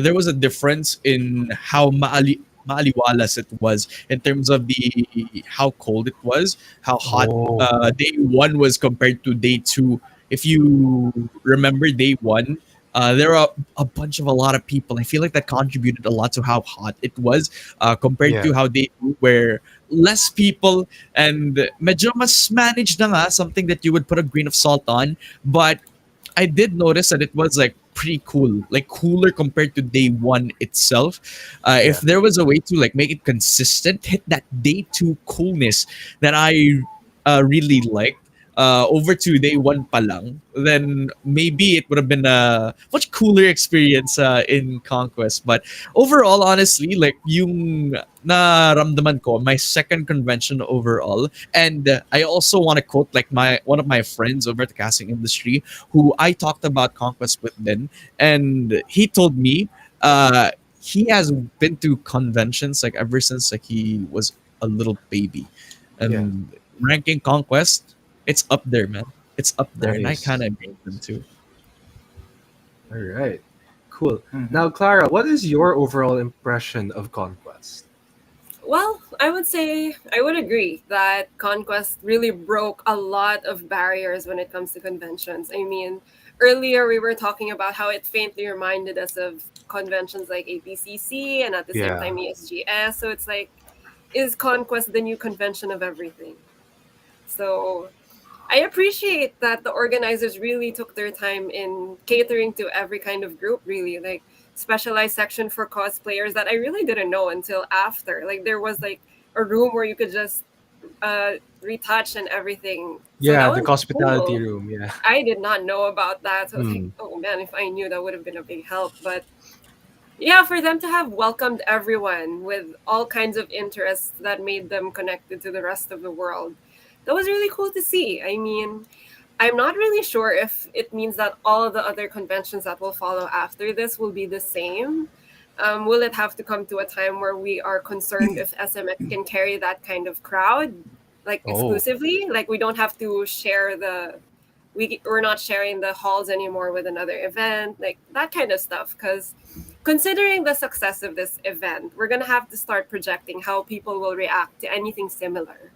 there was a difference in how maaliwalas it was in terms of the how cold it was, how hot Oh. day one was compared to day two. If you remember day one, there are a lot of people. I feel like that contributed a lot to how hot it was compared Yeah. to how day two, where less people and medyo mas managed na nga, something that you would put a grain of salt on. But I did notice that it was like pretty cool, like cooler compared to day one itself. If Yeah. there was a way to like make it consistent, hit that day two coolness that I really liked. Over to day one palang, then maybe it would have been a much cooler experience in Conquest. But overall, honestly, like yung naramdaman ko, my second convention overall, and I also want to quote like my one of my friends over at the casting industry, who I talked about Conquest with then, and he told me he has been to conventions like ever since like he was a little baby, Yeah. and ranking Conquest, it's up there, man. It's up there, and I kind Nice. of agree with them too. All right. Cool. Mhm. Now, Clara, what is your overall impression of Conquest? Well, I would say I would agree that Conquest really broke a lot of barriers when it comes to conventions. I mean, earlier we were talking about how it faintly reminded us of conventions like APCC and at the same Yeah. time ESGS. So it's like, is Conquest the new convention of everything? So I appreciate that the organizers really took their time in catering to every kind of group, really. Like, specialized section for cosplayers that I really didn't know until after. Like, there was like a room where you could just retouch and everything. So that Yeah, the was hospitality cool. room. Yeah. I did not know about that. So I was like, Hmm. oh man, if I knew, that would have been a big help. But yeah, for them to have welcomed everyone with all kinds of interests that made them connected to the rest of the world, that was really cool to see. I mean, I'm not really sure if it means that all of the other conventions that will follow after this will be the same. Will it have to come to a time where we are concerned if SMX can carry that kind of crowd, like Oh. exclusively? Like we don't have to share we're not sharing the halls anymore with another event, like that kind of stuff. Because considering the success of this event, we're gonna have to start projecting how people will react to anything similar,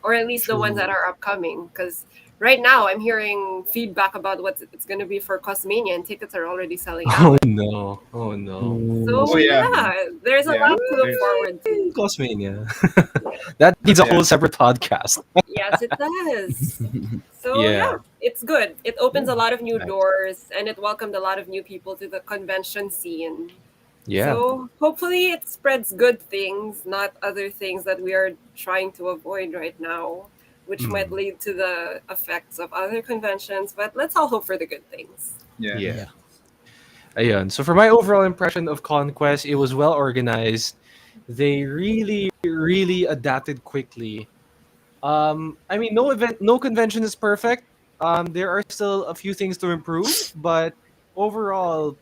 or at least the ones that True. are upcoming. Because right now, I'm hearing feedback about what it's gonna be for Cosmania, and tickets are already selling Oh out. no. Oh no. So Oh yeah, yeah, there's a yeah. lot to look There's forward to. Cosmania. Yeah. That needs a yeah. whole separate podcast. Yes, it does. So Yeah. yeah, it's good. It opens a lot of new Nice. doors, and it welcomed a lot of new people to the convention scene. Yeah. So hopefully it spreads good things, not other things that we are trying to avoid right now, which might Mm. lead to the effects of other conventions. But let's all hope for the good things. Yeah. Yeah. Yeah. Ayun. So for my overall impression of Conquest, it was well organized. They really, really adapted quickly. I mean, no convention is perfect. There are still a few things to improve, but overall,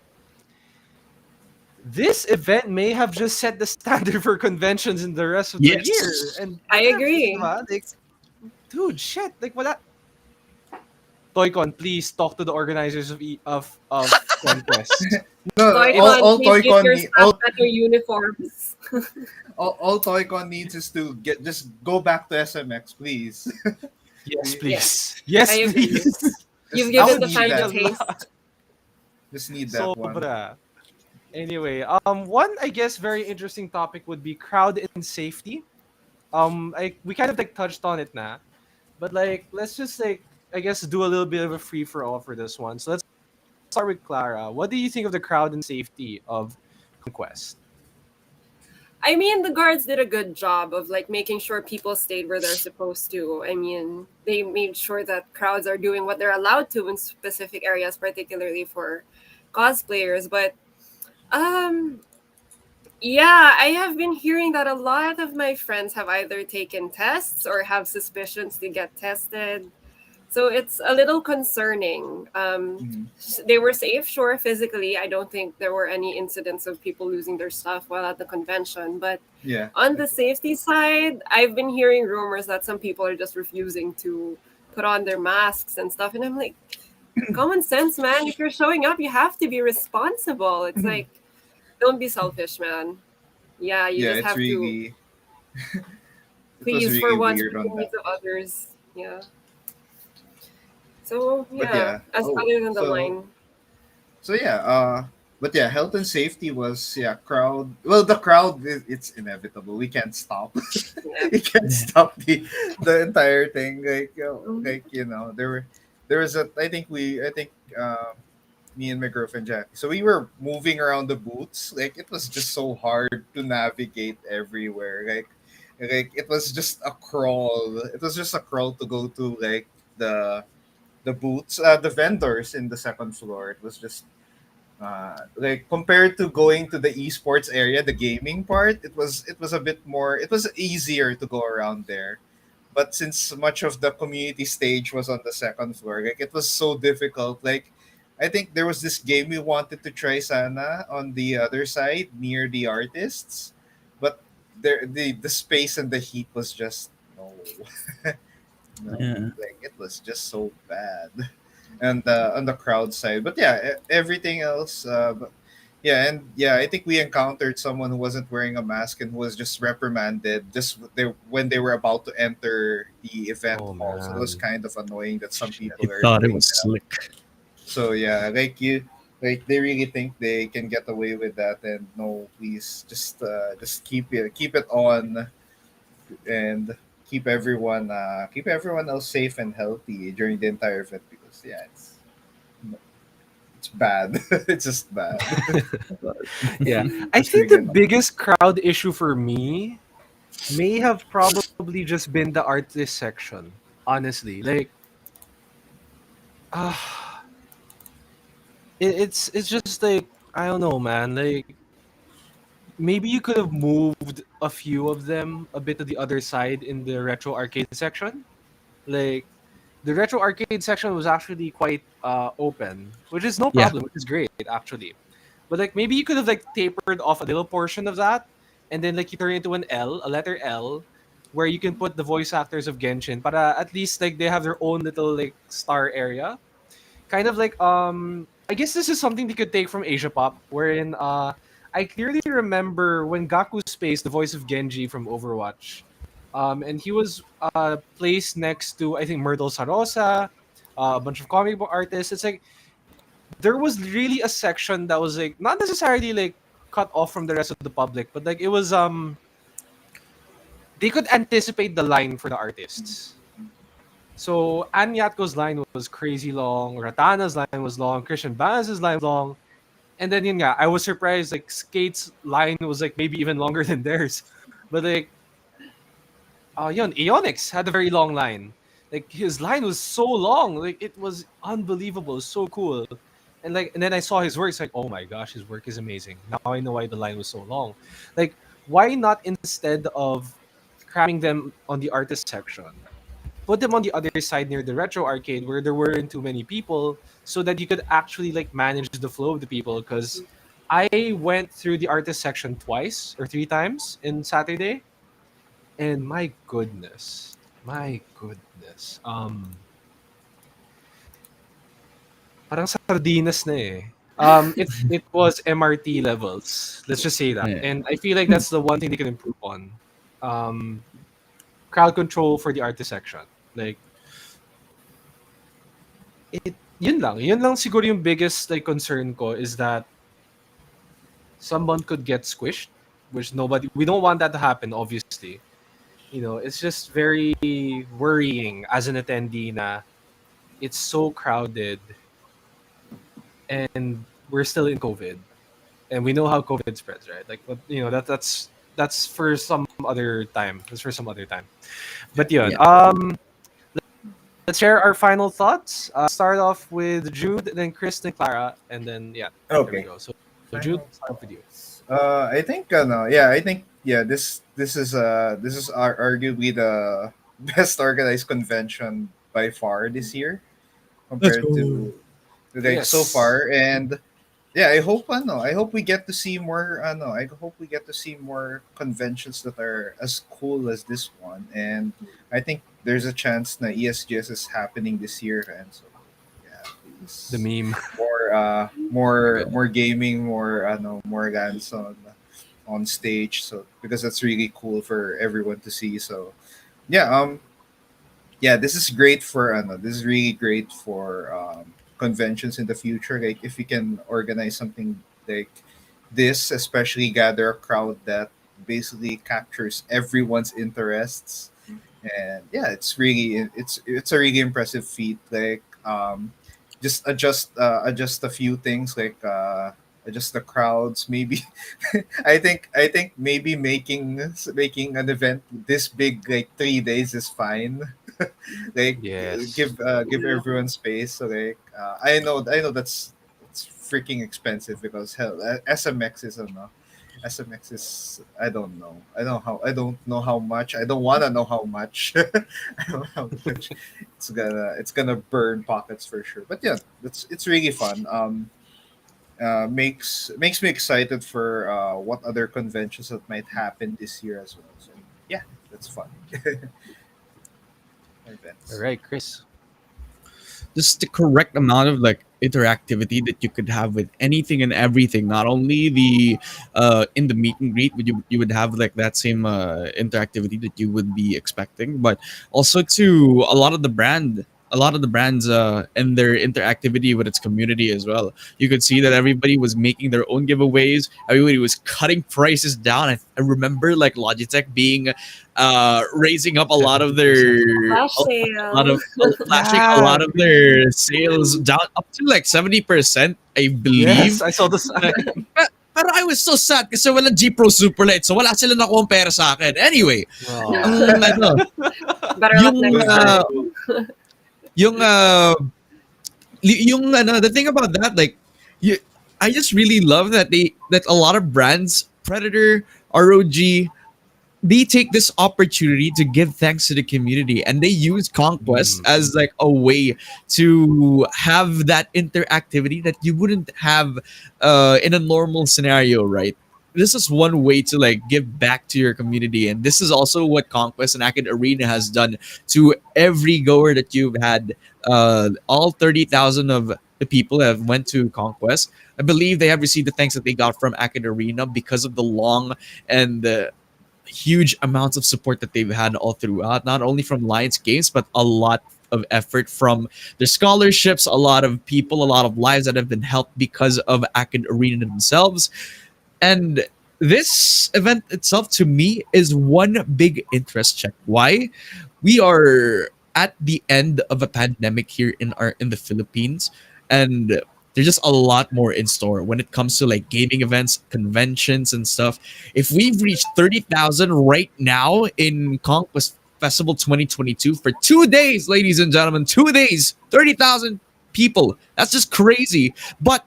this event may have just set the standard for conventions in the rest of the year. Yes. And I agree. like, dude, shit, like wala. Toycon, please talk to the organizers of Conquest. No, It's Toycon, please give your staff all better uniforms. all Toycon needs is to just go back to SMX, please. yes, We Yeah, please. Yes, I agree. please. You've just That given would the need fans a change that. a taste. lot. Just need that one. Sobra. Anyway, one I guess very interesting topic would be crowd and safety. We kind of like touched on it now, but like let's just like I guess do a little bit of a free for all for this one. So let's start with Clara. What do you think of the crowd and safety of Conquest? I mean, the guards did a good job of like making sure people stayed where they're supposed to. I mean, they made sure that crowds are doing what they're allowed to in specific areas, particularly for cosplayers. But um, yeah, I have been hearing that a lot of my friends have either taken tests or have suspicions to get tested. So it's a little concerning. Mhm. They were safe, sure, physically. I don't think there were any incidents of people losing their stuff while at the convention. But Yeah. on the safety side, I've been hearing rumors that some people are just refusing to put on their masks and stuff. And I'm like, common sense, man. If you're showing up, you have to be responsible. It's like, don't be selfish, man. Yeah, you Yeah, just it's have to really it was please for really once weird put the on that. needs of others. Yeah. So But yeah, yeah. as Oh, other than the so line. so yeah, but yeah, health and safety was yeah, crowd. Well, the crowd it's inevitable. We can't stop. Yeah. We can't Yeah. stop the entire thing. Mhm. Like there was a I think me and my girlfriend Jackie. So we were moving around the booths. Like it was just so hard to navigate everywhere. Like it was just a crawl. It was just a crawl to go to like the the booths, the vendors in the second floor. It was just like compared to going to the esports area, the gaming part, it was a bit more. It was easier to go around there. But since much of the community stage was on the second floor, like it was so difficult. Like I think there was this game we wanted to try sana on the other side near the artists, but there the space and the heat was just no. No, Yeah. like it was just so bad, and on the crowd side. But yeah, everything else. But yeah, and yeah, I think we encountered someone who wasn't wearing a mask and who was just reprimanded just when they were about to enter the event Oh hall. So it was man. kind of annoying that some Shit. He people are thought it doing was that. slick. So yeah, like they really think they can get away with that, and no, please just keep it on and keep everyone else safe and healthy during the entire event because yeah it's bad. It's just bad. Yeah. I Just think really the annoying. biggest crowd issue for me may have probably just been the artist section. Honestly. Like uh, it's just like I don't know, man. Like maybe you could have moved a few of them a bit to the other side in the retro arcade section. Like the retro arcade section was actually quite open, which is no Yeah. problem, which is great actually. But like maybe you could have like tapered off a little portion of that, and then like you turn it into an L, a letter L, where you can put the voice actors of Genshin. But at least like they have their own little like star area, kind of like I guess this is something they could take from Asia Pop, wherein I clearly remember when Gaku Space, the voice of Genji from Overwatch, and he was placed next to I think Myrtle Sarosa, a bunch of comic book artists. It's like there was really a section that was like not necessarily like cut off from the rest of the public, but like it was they could anticipate the line for the artists. So Ann Yatko's line was crazy long, Ratana's line was long, Christian Banz's line was long. And then yun nga, I was surprised like Skate's line was like maybe even longer than theirs. But like yun, Aeonix had a very long line. Like his line was so long, like it was unbelievable, so cool. and then I saw his work. It's like, oh my gosh, his work is amazing. Now I know why the line was so long. Like, why not, instead of cramming them on the artist section, put them on the other side near the retro arcade where there weren't too many people, so that you could actually like manage the flow of the people. Because I went through the artist section twice or three times in Saturday, and my goodness, parang sardinas na eh. It was MRT levels. Let's just say that. Yeah. And I feel like that's the one thing they can improve on. Um, Crowd control for the artist section. Like, yun lang. Yun lang siguro yung biggest like concern ko, is that someone could get squished, which we don't want that to happen, obviously. It's just very worrying as an attendee na it's so crowded, and we're still in COVID, and we know how COVID spreads, right? Like, but that's for some other time. That's for some other time. But yeah, Yeah. let's share our final thoughts. Start off with Jude, then Chris, then Clara, and then yeah, there we Okay. go. So Jude, start off with you. I think no, yeah, I think yeah, this is arguably the best organized convention by far this year Let's compared go. to like so Yes. far. And yeah, I hope we get to see more I hope we get to see more conventions that are as cool as this one. And I think there's a chance that ESGS is happening this year, and so yeah, The please, meme. more gaming, more guns on stage, so because that's really cool for everyone to see. So yeah, yeah, this is really great for conventions in the future. Like if we can organize something like this, especially gather a crowd that basically captures everyone's interests. And yeah, it's a really impressive feat. Like just adjust a few things, like adjust the crowds maybe. I think maybe making an event this big, like 3 days, is fine. Like Yes. give Yeah. everyone space. So like I know that's it's freaking expensive, because hell, SMX is SMX is, I don't know how much. I don't want to know how much. I don't know how much it's gonna burn pockets for sure. But yeah, it's really fun. Makes me excited for what other conventions that might happen this year as well. So yeah, that's fun. All Events. right, Chris. Just the correct amount of like interactivity that you could have with anything and everything. Not only the in the meet and greet, would you would have like that same interactivity that you would be expecting, but also to a lot of the brands and their interactivity with its community as well. You could see that everybody was making their own giveaways. Everybody was cutting prices down. I remember like Logitech being raising up a lot of their 70%. Flash a lot sale. of flashing a Yeah. lot of their sales down up to like 70%, I Yes, believe. I saw the sign. Pero I was so sad kasi walang G Pro Super Lite, so wala sila nakuha pera sa akin. Anyway, ang Oh. ano, Better luck yung It next was very time. cool. yung yung ano, the thing about that, like you, I just really love that a lot of brands, Predator, ROG, they take this opportunity to give thanks to the community, and they use conquest Mm. as like a way to have that interactivity that you wouldn't have in a normal scenario, right? This is one way to like give back to your community, and this is also what conquest and Akid Arena has done to every goer that you've had. All 30,000 of the people that have went to conquest, I believe they have received the thanks that they got from Akid Arena because of the long and huge amounts of support that they've had all throughout, not only from Lions Games, but a lot of effort from their scholarships, a lot of people, a lot of lives that have been helped because of Akid Arena themselves. And this event itself, to me, is one big interest check. Why? We are at the end of a pandemic here in the Philippines, and there's just a lot more in store when it comes to like gaming events, conventions, and stuff. If we've reached 30,000 right now in Conquest Festival 2022 for 2 days, ladies and gentlemen, 2 days, 30,000. people. That's just crazy. But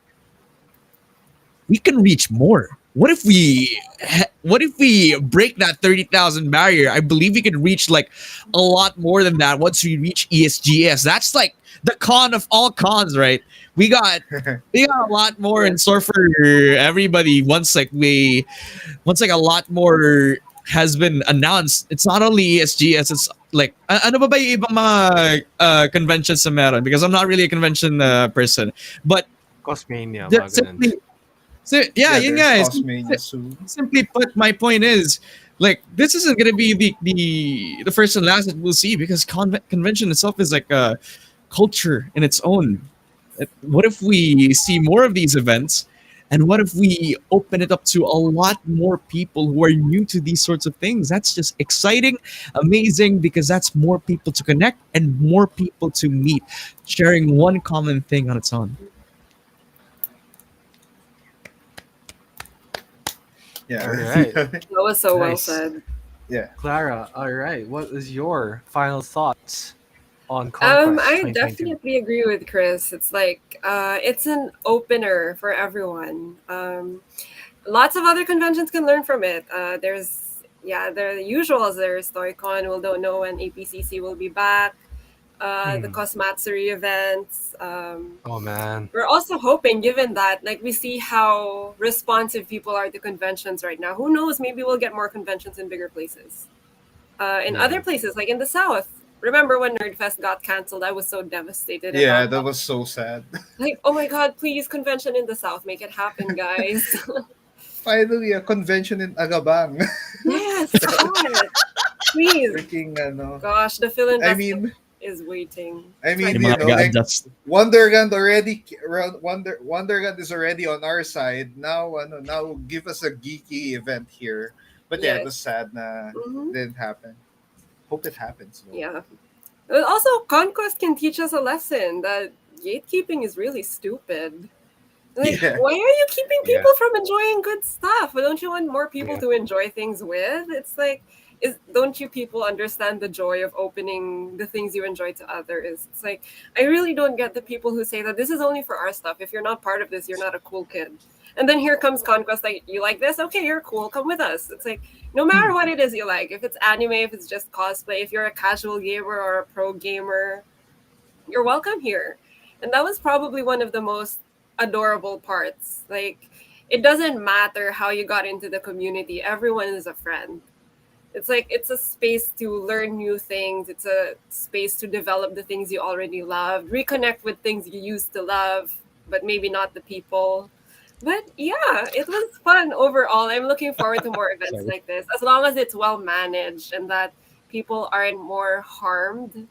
we can reach more. What if we break that 30,000 barrier? I believe we can reach like a lot more than that once we reach ESGS. That's like the con of all cons, right? We got we got a lot more in store for everybody once like a lot more has been announced. It's not only ESGS, it's like ano ba ba yung ibang mga conventions na meron, because I'm not really a convention person. But Cosmania, they're mga ganun. yeah, Yeah, yun there's nga. Cosmania soon. Simply put, my point is, like, this isn't gonna be the first and last that we'll see, because convention itself is like a culture in its own. What if we see more of these events, and what if we open it up to a lot more people who are new to these sorts of things? That's just exciting, amazing, because that's more people to connect and more people to meet, sharing one common thing on its own. Yeah. All right. That was so well Nice. said. Yeah. Clara, all right. What is your final thoughts on CONQuest I 2022? definitely agree with Chris. It's like it's an opener for everyone. Lots of other conventions can learn from it. There's the usuals. There's ToyCon. We don't know when APCC will be back. The Cosmatsuri events. Oh man. We're also hoping, given that, like, we see how responsive people are to conventions right now. Who knows? Maybe we'll get more conventions in bigger places. In Yeah. other places, like in the South. Remember when Nerdfest got canceled? I was so devastated. Yeah, about that was so sad. like, oh my God, please, convention in the South. Make it happen, guys. Finally, a convention in Agabang. Yes, God. Please. Freaking ano. Gosh, the Phil I Invest mean, is waiting. I mean, Yung you mga know, like nag-a-adjust. Wonderland already. Wonderland is already on our side now. Now give us a geeky event here. But yeah, it Yes. was sad na Mhm. it didn't happen. Hope it happens. Though. Yeah. But also, CONQuest can teach us a lesson that gatekeeping is really stupid. Like, Yeah. why are you keeping Yeah. people from enjoying good stuff? But don't you want more people Yeah. to enjoy things with? It's like, don't you people understand the joy of opening the things you enjoy to others? It's like, I really don't get the people who say that this is only for our stuff. If you're not part of this, you're not a cool kid. And then here comes CONQuest, like, you like this? Okay, you're cool. Come with us. It's like, no matter what it is you like, if it's anime, if it's just cosplay, if you're a casual gamer or a pro gamer, you're welcome here. And that was probably one of the most adorable parts. Like, it doesn't matter how you got into the community, everyone is a friend. It's like, it's a space to learn new things. It's a space to develop the things you already loved, reconnect with things you used to love, but maybe not the people. But yeah, it was fun overall. I'm looking forward to more events Sorry. like this, as long as it's well managed and that people aren't more harmed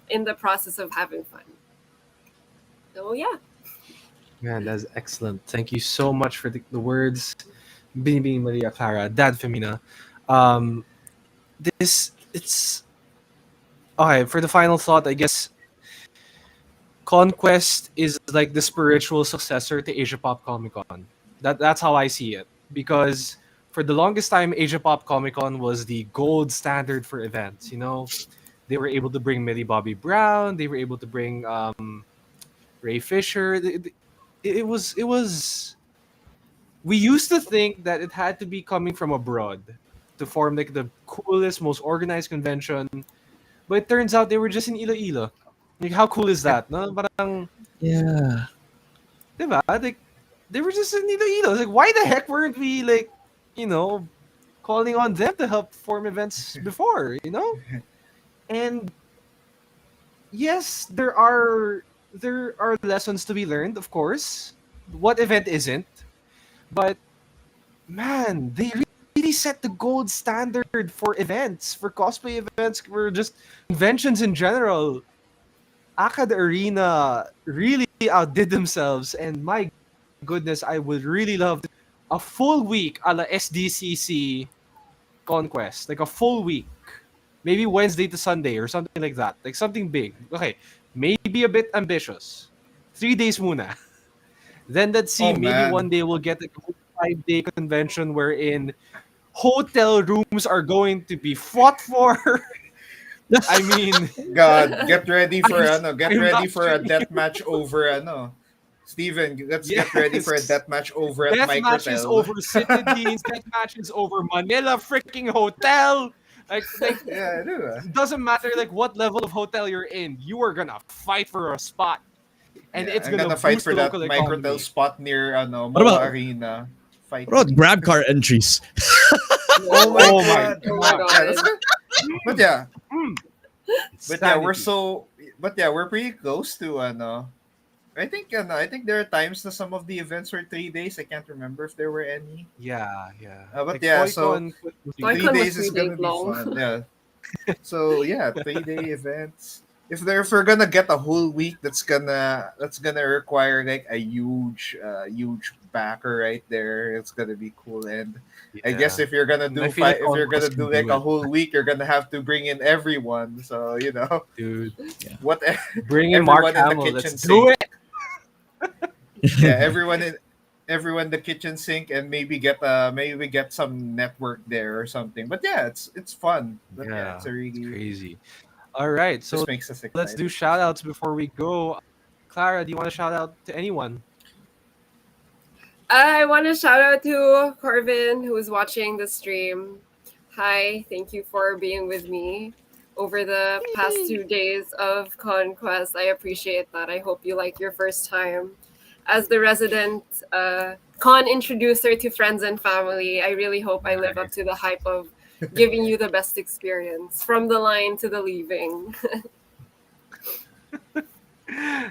in the process of having fun. So yeah. Man, that's excellent. Thank you so much for the words, Bini Maria Clara, Dadfemina. It's okay. For the final thought, I guess CONQuest is like the spiritual successor to Asia Pop Comic Con. That's how I see it. Because for the longest time, Asia Pop Comic Con was the gold standard for events. You know, they were able to bring Millie Bobby Brown. They were able to bring Ray Fisher. It was. We used to think that it had to be coming from abroad to form like the coolest, most organized convention. But it turns out they were just in Iloilo. Like, how cool is that? No, parang, Yeah. diba? Like, they were just in Iloilo. It's like, why the heck weren't we like, you know, calling on them to help form events before? You know, and yes, there are lessons to be learned, of course. What event isn't? But man, they really set the gold standard for events, for cosplay events, for just conventions in general. Akad Arena really outdid themselves, and my goodness, I would really love a full week a la SDCC Conquest, like a full week, maybe Wednesday to Sunday or something like that, like something big. Okay, maybe a bit ambitious. 3 days muna. Then let's see. Oh Maybe one man. day we'll get like a 5-day convention wherein hotel rooms are going to be fought for. I mean, God, get ready for I'm not a kidding. death match over Steven, let's get ready for a Yes. death match over at Death matches Microtel. over Citadines, death matches over Manila freaking hotel. Like Yeah, I do. it doesn't matter like what level of hotel you're in, you are gonna fight for a spot. And Yeah, it's I'm gonna gonna fight boost for the that local Microtel economy. spot near What MOA about Arena. Fight what about me. grab car entries? Oh my Oh my god. Oh my god. Yeah, that's god. good. But yeah, Insanity. we're pretty close to I think there are times that some of the events were 3 days. I can't remember if there were any. Yeah, yeah. But Like yeah, Toyko so and Quick was Toy three Con was days is 3 days gonna be long. fun. Yeah. So yeah, 3 day events. If we're gonna get a whole week, that's gonna require like a huge backer right there. It's gonna be cool. And I guess yeah. if you're gonna And I do feel like if you're gonna Conquest do can like do a it, whole week, you're gonna have to bring in everyone. So dude. what Bring in Mark everyone in the Hamill. Let's kitchen do sink. it. Yeah, everyone the kitchen sink, and maybe we get some network there or something. But yeah, it's fun. But yeah, Yeah, it's a it's really crazy. All right, so just makes us let's do excited. shout outs before we go. Clara, do you want to shout out to anyone? I want to shout out to Corvin who's watching the stream. Hi, thank you for being with me over the past 2 days of Conquest. I appreciate that. I hope you like your first time. As the resident con introducer to friends and family, I really hope I live up Nice. to the hype of giving you the best experience from the line to the leaving.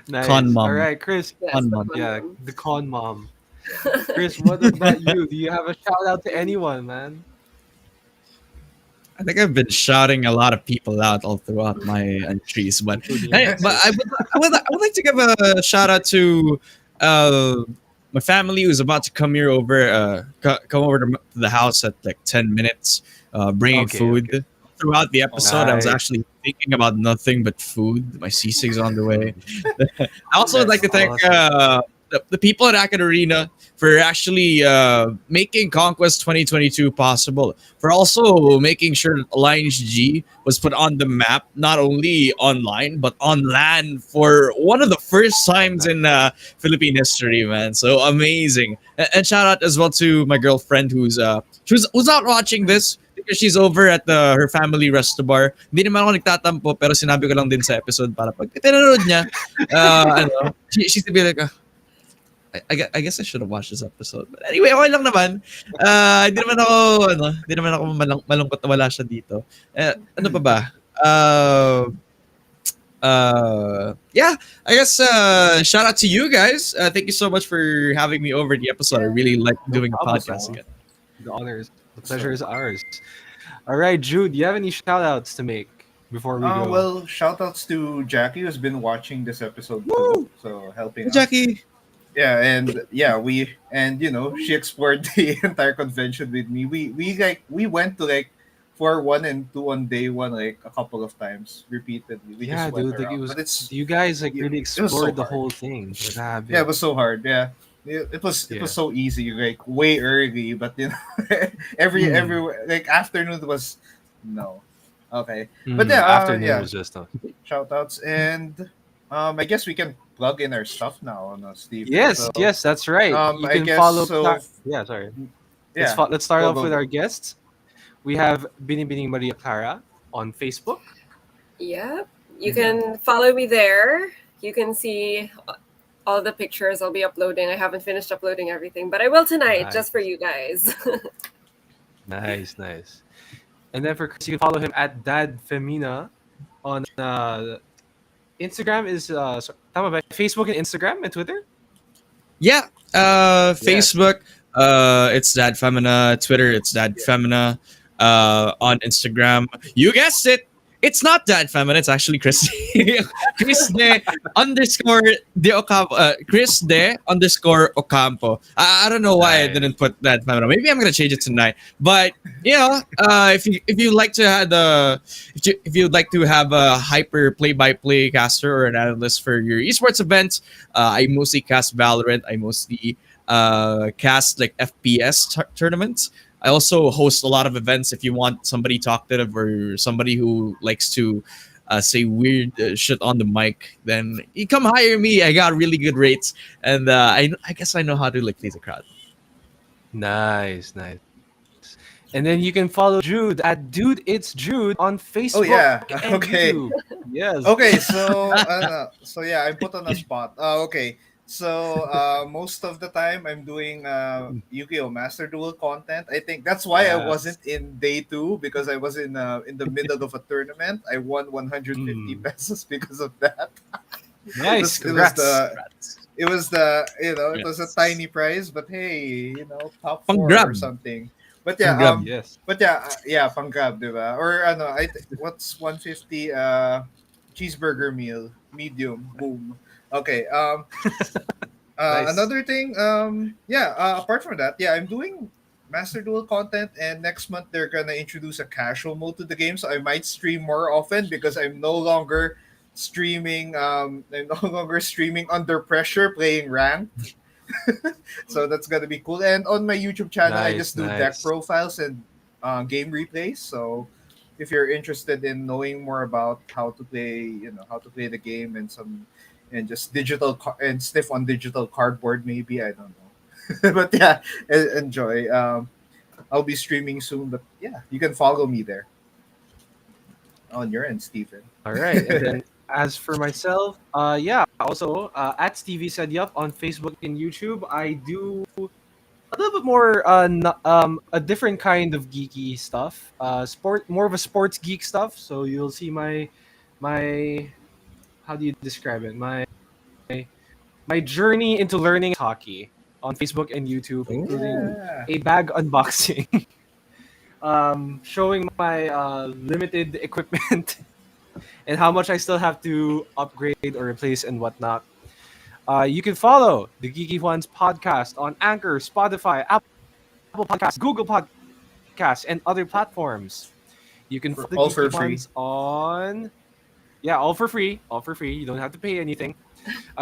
Nice. Con All mom. right, Chris. Yes, Con the mom. Yeah, con the con mom. Chris, what about you? Do you have a shout out to anyone, man? I think I've been shouting a lot of people out all throughout my entries, but Including hey, but Alexis. I would like to give a shout out to uh, my family who's about to come here over come over to the house at like 10 minutes, bringing Okay, okay. food. Throughout the episode, I was Nice. actually thinking about nothing but food. My seasick's on the way. I also would like That's to thank Awesome. the people at Akad Arena for actually making Conquest 2022 possible. For also making sure that Alliance G was put on the map, not only online, but on land for one of the first times in Philippine history, man. So amazing. And shout out as well to my girlfriend who's not watching this because she's over at her family resto bar. Hindi naman ako nagtatampo pero sinabi ko lang din sa episode para pag pinanood niya, she's to be like, I guess I should have watched this episode. But anyway, okay lang naman. Hindi naman ako malungkot na wala siya dito. Ano pa ba? Yeah, I guess shout out to you guys. Thank you so much for having me over the episode. I really like No doing a problem, podcast bro. again. The pleasure is ours. All right, Jude, do you have any shout outs to make before we go? Well, shout outs to Jackie who's been watching this episode too. Woo! So helping Hey, us. Jackie. Yeah, and yeah, she explored the entire convention with me. We went to like for 1 and 2 on day one like a couple of times repeatedly. We Yeah, just went dude, like it around, was. but it's You guys like really it was so explored the hard. whole thing. Grabe. Yeah, it was so hard. Yeah, it Yeah. was so easy, like way early. But every like afternoon was no. Okay, but yeah, Afternoon yeah. was just. Shout outs and I guess we can plug in our stuff now, no, Steve. Yes, So yes, that's right. You I can guess follow. so. Yeah, sorry. Yeah, Let's start go, off go, with go. our guests. We have Binibining Maria Clara on Facebook. Yep. You can follow me there. You can see all the pictures I'll be uploading. I haven't finished uploading everything, but I will tonight Nice. just for you guys. Nice, nice. And then for Chris, you can follow him at Dadfemina on Instagram is tama ba? Facebook and Instagram and Twitter. Yeah, Facebook, it's Dadfemina. Twitter, it's Dadfemina. On Instagram, you guessed it. It's not Dadfemina. It's actually Chris. Chris de underscore de Ocampo. Chris de underscore Ocampo. I don't know why I Nice. didn't put Dadfemina. Maybe I'm gonna change it tonight. But if you like to have if you'd like to have a hyper play-by-play caster or an analyst for your esports events, I mostly cast Valorant. I mostly cast like FPS tournaments. I also host a lot of events. If you want somebody talkative or somebody who likes to say weird shit on the mic, then you come hire me. I got really good rates, and I guess I know how to like please a crowd. Nice, nice. And then you can follow Jude at Dude It's Jude on Oh Facebook yeah. and Okay. YouTube. Yes. Okay, so yeah, I'm put on a spot. Okay, so most of the time I'm doing Yu-Gi-Oh! Master Duel content. I think that's why I Yes. wasn't in day two because I was in the middle of a tournament. I won 150 Mm. pesos because of that. Nice. it was Congrats. the it was the it was a Yes. tiny prize, but hey, top Pang four or grab. something. But Pang yeah, grab. Yes. yeah, pang grab, diba? Or what's 150 cheeseburger meal, medium, boom. Okay, Nice. another thing, apart from that, yeah, I'm doing Master Duel content, and next month they're gonna introduce a casual mode to the game, so I might stream more often because I'm no longer streaming. I'm no longer streaming under pressure, playing ranked. So that's gonna be cool. And on my YouTube channel, I Nice. just do deck Nice. profiles and game replays. So if you're interested in knowing more about how to play, how to play the game and just and sniff on digital cardboard, maybe I don't know. But yeah, enjoy. I'll be streaming soon, but yeah, you can follow me there on your end, Stephen. All right. And then as for myself, yeah, also at Stevie Said Yup on Facebook and YouTube, I do a little bit more a different kind of geeky stuff. More of a sports geek stuff. So you'll see my how do you describe it? My journey into learning hockey on Facebook and YouTube, including Oh. Yeah. a bag unboxing, showing my limited equipment and how much I still have to upgrade or replace and whatnot. You can follow the Geeky Juans podcast on Anchor, Spotify, Apple Podcasts, Google Podcasts, and other platforms. You can follow the All for Geeky free. Juans on all for free, all for free. You don't have to pay anything.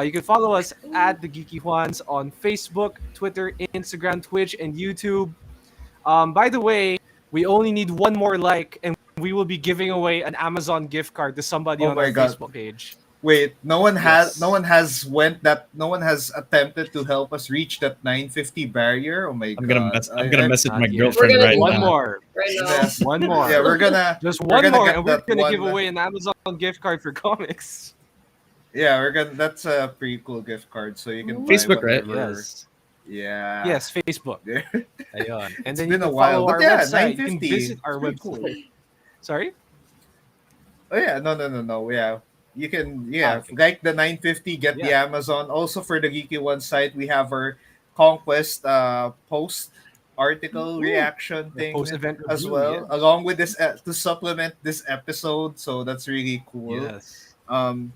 You can follow us at the Geeky Juans on Facebook, Twitter, Instagram, Twitch, and YouTube. By the way, we only need one more like, and we will be giving away an Amazon gift card to somebody Oh on our my god. Facebook page. Wait, Yes. no one has attempted to help us reach that 950 barrier. Oh my god. I'm gonna message my Not yet. We're girlfriend gonna right do One that now. more. right now. Yes. One more. Yeah, we're gonna Just we're one gonna more, get and we're that gonna one. give away an Amazon gift card for comics. Yeah, we're gonna that's a pretty cool gift card, so you can buy Facebook, right? whatever. Yes. Yeah. Yes, Facebook. There. Ayun. And It's then you been a can while. follow But our yeah, website. You can 950. visit our It's pretty website. cool. Sorry? Oh yeah, no. Yeah. You can Okay. like the 950, get the Yeah. Amazon. Also for the Geeky One site, we have our CONQuest post article Ooh. reaction The thing post-event as review, well, yes. along with this to supplement this episode. So that's really cool. Yes. Um,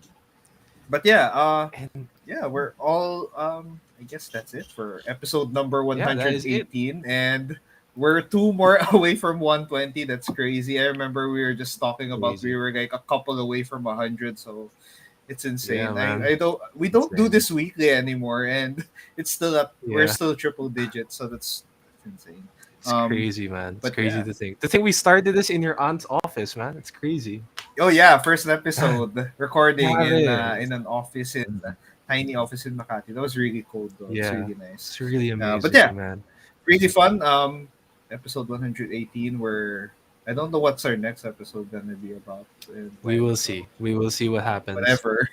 but yeah, And we're all I guess that's it for episode number yeah, that is it. 118, and we're two more away from 120. That's crazy. I remember we were just talking about we Crazy. were like a couple away from 100, so it's Yeah, insane. man. I don't we It's don't do crazy. this weekly anymore, and it's still up. We're Yeah. still triple digits, so that's insane. It's crazy, man. It's But crazy yeah. to think. To think we started this in your aunt's office, man. It's crazy. Oh yeah, first episode recording Have in it. an office in a tiny office in Makati. That was really cool though. It's Yeah. really nice. It's really But amazing, yeah, man. really fun. Episode 118. Where I don't know what's our next episode gonna be about. And We when, will so see. We will see what happens. whatever.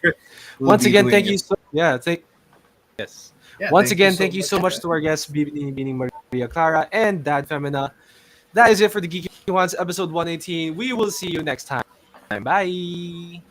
We'll Once be again, doing thank you it. so yes. Yeah, Once again, thank you so much yeah. to our guests, Bining Maria Klara and Dadfemina. That is it for the Geeky Ones episode 118. We will see you next time. Bye.